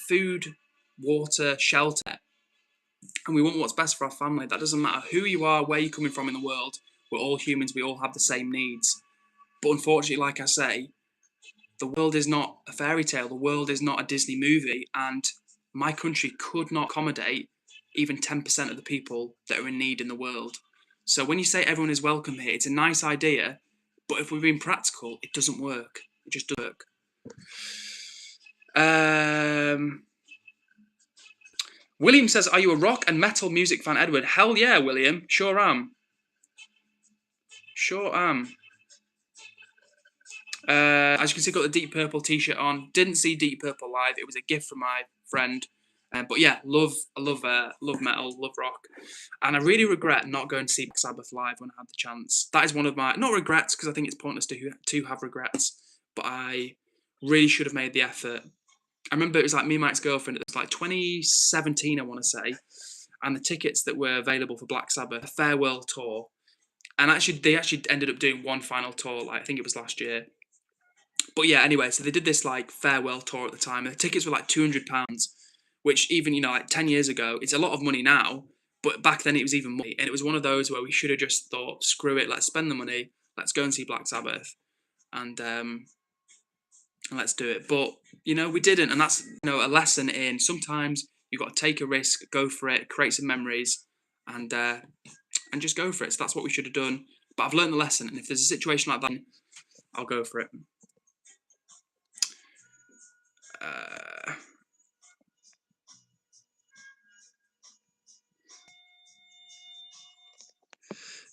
food, water, shelter, and we want what's best for our family. That doesn't matter who you are, where you're coming from in the world. We're all humans. We all have the same needs. But unfortunately, like I say, the world is not a fairy tale. The world is not a Disney movie. And my country could not accommodate even 10% of the people that are in need in the world. So when you say everyone is welcome here, it's a nice idea. But if we're being practical, it doesn't work. It just doesn't work. William says, are you a rock and metal music fan, Edward? Hell yeah, William. Sure am. Sure am. As you can see, got the Deep Purple t-shirt on. Didn't see Deep Purple live. It was a gift from my friend. But yeah, I love metal, love rock. And I really regret not going to see Black Sabbath live when I had the chance. That is one of my, not regrets, because I think it's pointless to have regrets, but I really should have made the effort. I remember it was like me and my ex-girlfriend, it was like 2017, I want to say, and the tickets that were available for Black Sabbath, a farewell tour. And they actually ended up doing one final tour, like I think it was last year. But yeah, anyway, so they did this like farewell tour at the time, and the tickets were like £200, which even, like 10 years ago, it's a lot of money now, but back then it was even more. And it was one of those where we should have just thought, screw it, let's spend the money, let's go and see Black Sabbath, and let's do it. But, we didn't, and that's, a lesson in sometimes you've got to take a risk, go for it, create some memories, and just go for it. So that's what we should have done. But I've learned the lesson, and if there's a situation like that, I'll go for it.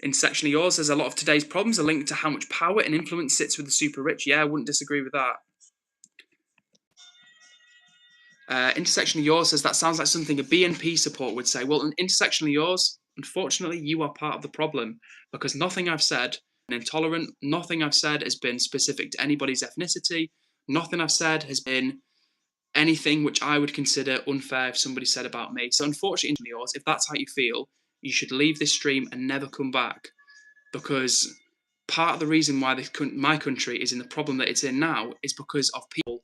In section of yours, there's a lot of today's problems are linked to how much power and influence sits with the super rich. Yeah, I wouldn't disagree with that. Intersection of yours says that sounds like something a BNP support would say. Well, an intersection of yours, unfortunately, you are part of the problem, because nothing I've said is intolerant. Nothing I've said has been specific to anybody's ethnicity. Nothing I've said has been anything which I would consider unfair if somebody said about me. So unfortunately, yours, if that's how you feel, you should leave this stream and never come back, because part of the reason why my country is in the problem that it's in now is because of people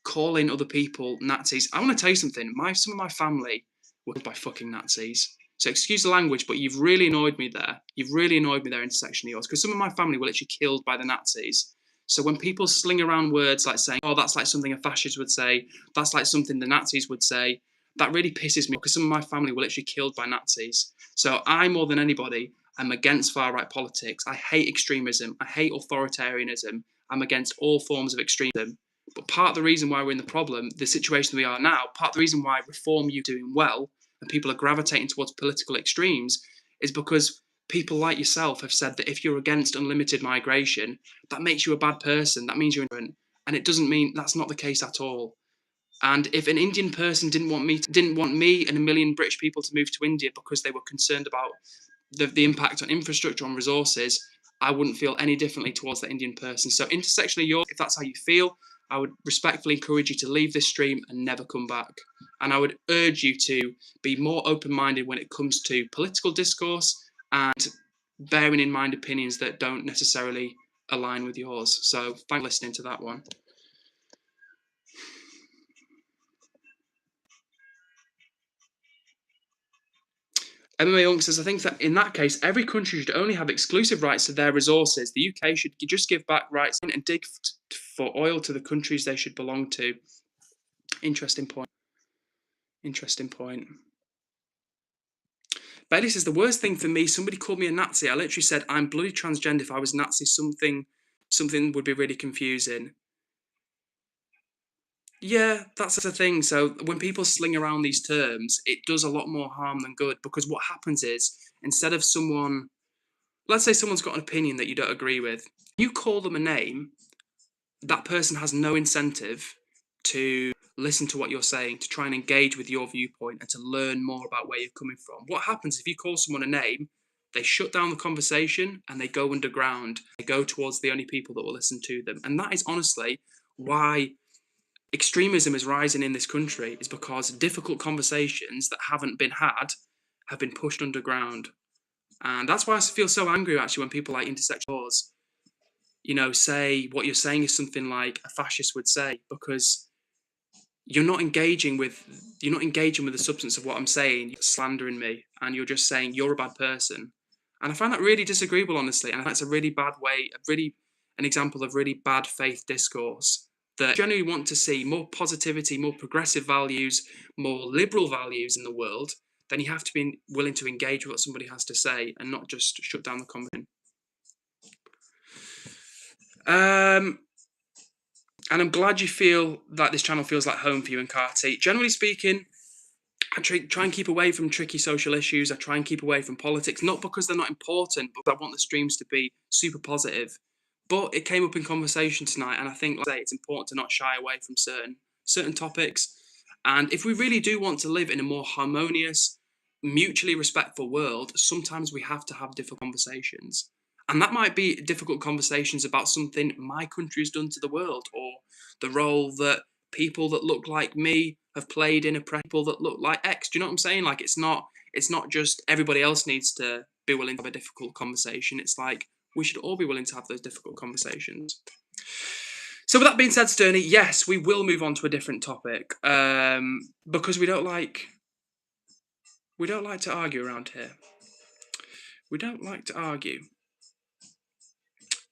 calling other people Nazis. I want to tell you something. Some of my family were killed by fucking Nazis. So excuse the language, but you've really annoyed me there. You've really annoyed me there, intersection of yours, because some of my family were literally killed by the Nazis. So when people sling around words like saying, oh, that's like something a fascist would say, that's like something the Nazis would say, that really pisses me, because some of my family were literally killed by Nazis. So I, more than anybody, am against far-right politics. I hate extremism. I hate authoritarianism. I'm against all forms of extremism. But part of the reason why we're in the problem, the situation we are now, part of the reason why Reform U doing well and people are gravitating towards political extremes is because people like yourself have said that if you're against unlimited migration, that makes you a bad person. That means you're ignorant. And it doesn't mean that's not the case at all. And if an Indian person didn't want me and a million British people to move to India because they were concerned about the impact on infrastructure, on resources, I wouldn't feel any differently towards that Indian person. So intersectionally yours, if that's how you feel, I would respectfully encourage you to leave this stream and never come back. And I would urge you to be more open-minded when it comes to political discourse and bearing in mind opinions that don't necessarily align with yours. So thanks for listening to that one. MMA Young says, I think that in that case, every country should only have exclusive rights to their resources. The UK should just give back rights and dig for oil to the countries they should belong to. Interesting point. Interesting point. Bailey says, the worst thing for me, somebody called me a Nazi. I literally said, I'm bloody transgender. If I was Nazi, something would be really confusing. Yeah, that's the thing. So when people sling around these terms, it does a lot more harm than good, because what happens is, instead of someone, let's say someone's got an opinion that you don't agree with, you call them a name, that person has no incentive to listen to what you're saying, to try and engage with your viewpoint and to learn more about where you're coming from. What happens if you call someone a name? They shut down the conversation and they go underground. They go towards the only people that will listen to them. And that is honestly why extremism is rising in this country, is because difficult conversations that haven't been had have been pushed underground. And that's why I feel so angry, actually, when people like intersectional laws, say what you're saying is something like a fascist would say, because you're not engaging with the substance of what I'm saying. You're slandering me, and you're just saying you're a bad person. And I find that really disagreeable, honestly. And that's a really bad way, an example of really bad faith discourse, that generally want to see more positivity, more progressive values, more liberal values in the world. Then you have to be willing to engage with what somebody has to say and not just shut down the conversation. And I'm glad you feel that this channel feels like home for you and Carty. Generally speaking, I try and keep away from tricky social issues. I try and keep away from politics, not because they're not important, but I want the streams to be super positive. But it came up in conversation tonight, and I think, like I say, it's important to not shy away from certain topics. And if we really do want to live in a more harmonious, mutually respectful world, sometimes we have to have difficult conversations. And that might be difficult conversations about something my country has done to the world, or the role that people that look like me have played in people that look like X. Do you know what I'm saying? Like, it's not just everybody else needs to be willing to have a difficult conversation. It's like we should all be willing to have those difficult conversations. So with that being said, Sturny, yes, we will move on to a different topic, because we don't like to argue around here. We don't like to argue.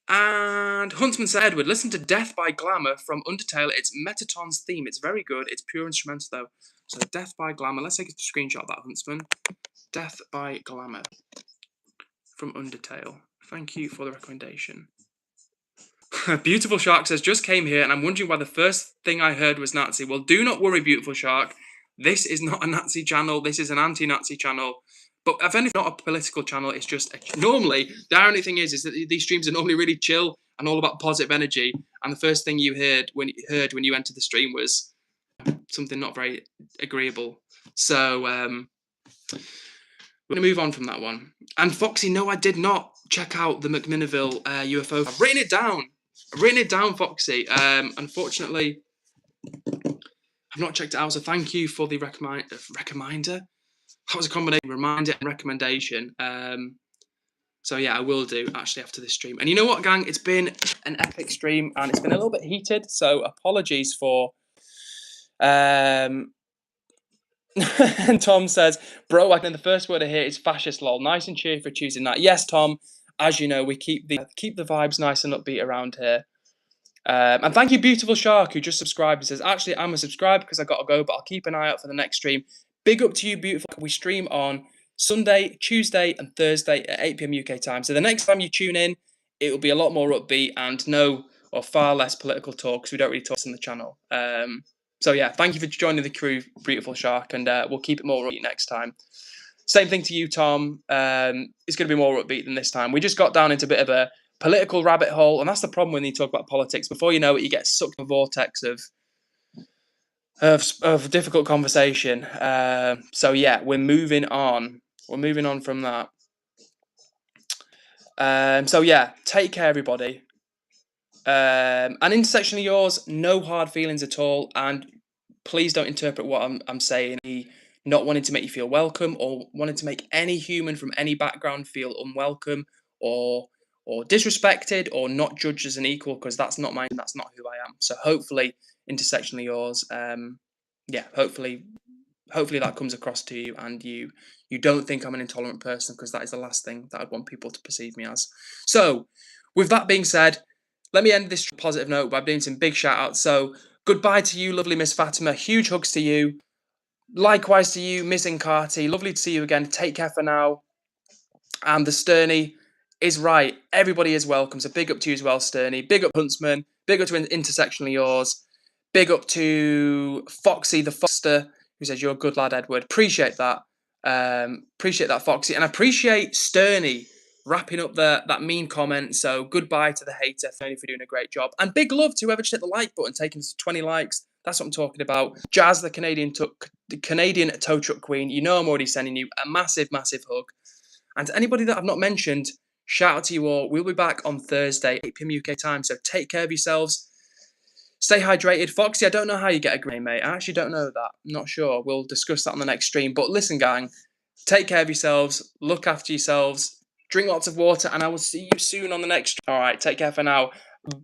And Huntsman said, Edward, listen to Death by Glamour from Undertale. It's Metaton's theme. It's very good. It's pure instrumental, though. So Death by Glamour. Let's take a screenshot of that, Huntsman. Death by Glamour from Undertale. Thank you for the recommendation. Beautiful Shark says, just came here and I'm wondering why the first thing I heard was Nazi. Well, do not worry, Beautiful Shark. This is not a Nazi channel. This is an anti-Nazi channel. But if anything, not a political channel. It's just normally the ironic thing is that these streams are normally really chill and all about positive energy. And the first thing you heard when you entered the stream was something not very agreeable. So we're gonna move on from that one. And Foxy, no, I did not check out the McMinnville UFO. I've written it down, Foxy. Unfortunately, I've not checked it out. So thank you for the reminder. That was a combination reminder and recommendation. So yeah, I will do actually after this stream. And you know what, gang? It's been an epic stream and it's been a little bit heated. So apologies for. And Tom says, bro, I think the first word I hear is fascist lol. Nice and cheery for Tuesday night. Yes, Tom. As you know, we keep the vibes nice and upbeat around here. And thank you, Beautiful Shark, who just subscribed and says, actually, I'm a subscriber because I got to go, but I'll keep an eye out for the next stream. Big up to you, Beautiful. We stream on Sunday, Tuesday, and Thursday at 8 p.m. UK time. So the next time you tune in, it will be a lot more upbeat and far less political talk, because we don't really talk on the channel. So yeah, thank you for joining the crew, Beautiful Shark, and we'll keep it more upbeat next time. Same thing to you, Tom. It's going to be more upbeat than this time. We just got down into a bit of a political rabbit hole, and that's the problem when you talk about politics. Before you know it, you get sucked in a vortex of of difficult conversation. So yeah, we're moving on. We're moving on from that. So yeah, take care, everybody. And intersectionally yours, no hard feelings at all, and please don't interpret what I'm saying. Not wanting to make you feel welcome or wanting to make any human from any background feel unwelcome or disrespected or not judged as an equal, because that's not mine. That's not who I am. So hopefully, intersectionally yours. Yeah, hopefully that comes across to you, and you don't think I'm an intolerant person, because that is the last thing that I'd want people to perceive me as. So, with that being said, let me end this positive note by doing some big shout outs. So, goodbye to you, lovely Miss Fatima. Huge hugs to you. Likewise to you, Miss Inkati. Lovely to see you again. Take care for now. And the Sterny is right. Everybody is welcome. So big up to you as well, Sterny. Big up Huntsman. Big up to Intersectionally Yours. Big up to Foxy the Foster, who says, "You're a good lad, Edward." Appreciate that. Appreciate that, Foxy. And I appreciate Sterny wrapping up that mean comment. So goodbye to the hater, Sterny, for doing a great job. And big love to whoever just hit the like button, taking us to 20 likes. That's what I'm talking about. Jazz, the Canadian tow truck queen. You know I'm already sending you a massive, massive hug. And to anybody that I've not mentioned, shout out to you all. We'll be back on Thursday, 8 p.m. UK time. So take care of yourselves. Stay hydrated. Foxy, I don't know how you get a green, mate. I actually don't know that. I'm not sure. We'll discuss that on the next stream. But listen, gang, take care of yourselves. Look after yourselves. Drink lots of water. And I will see you soon on the next. All right, take care for now.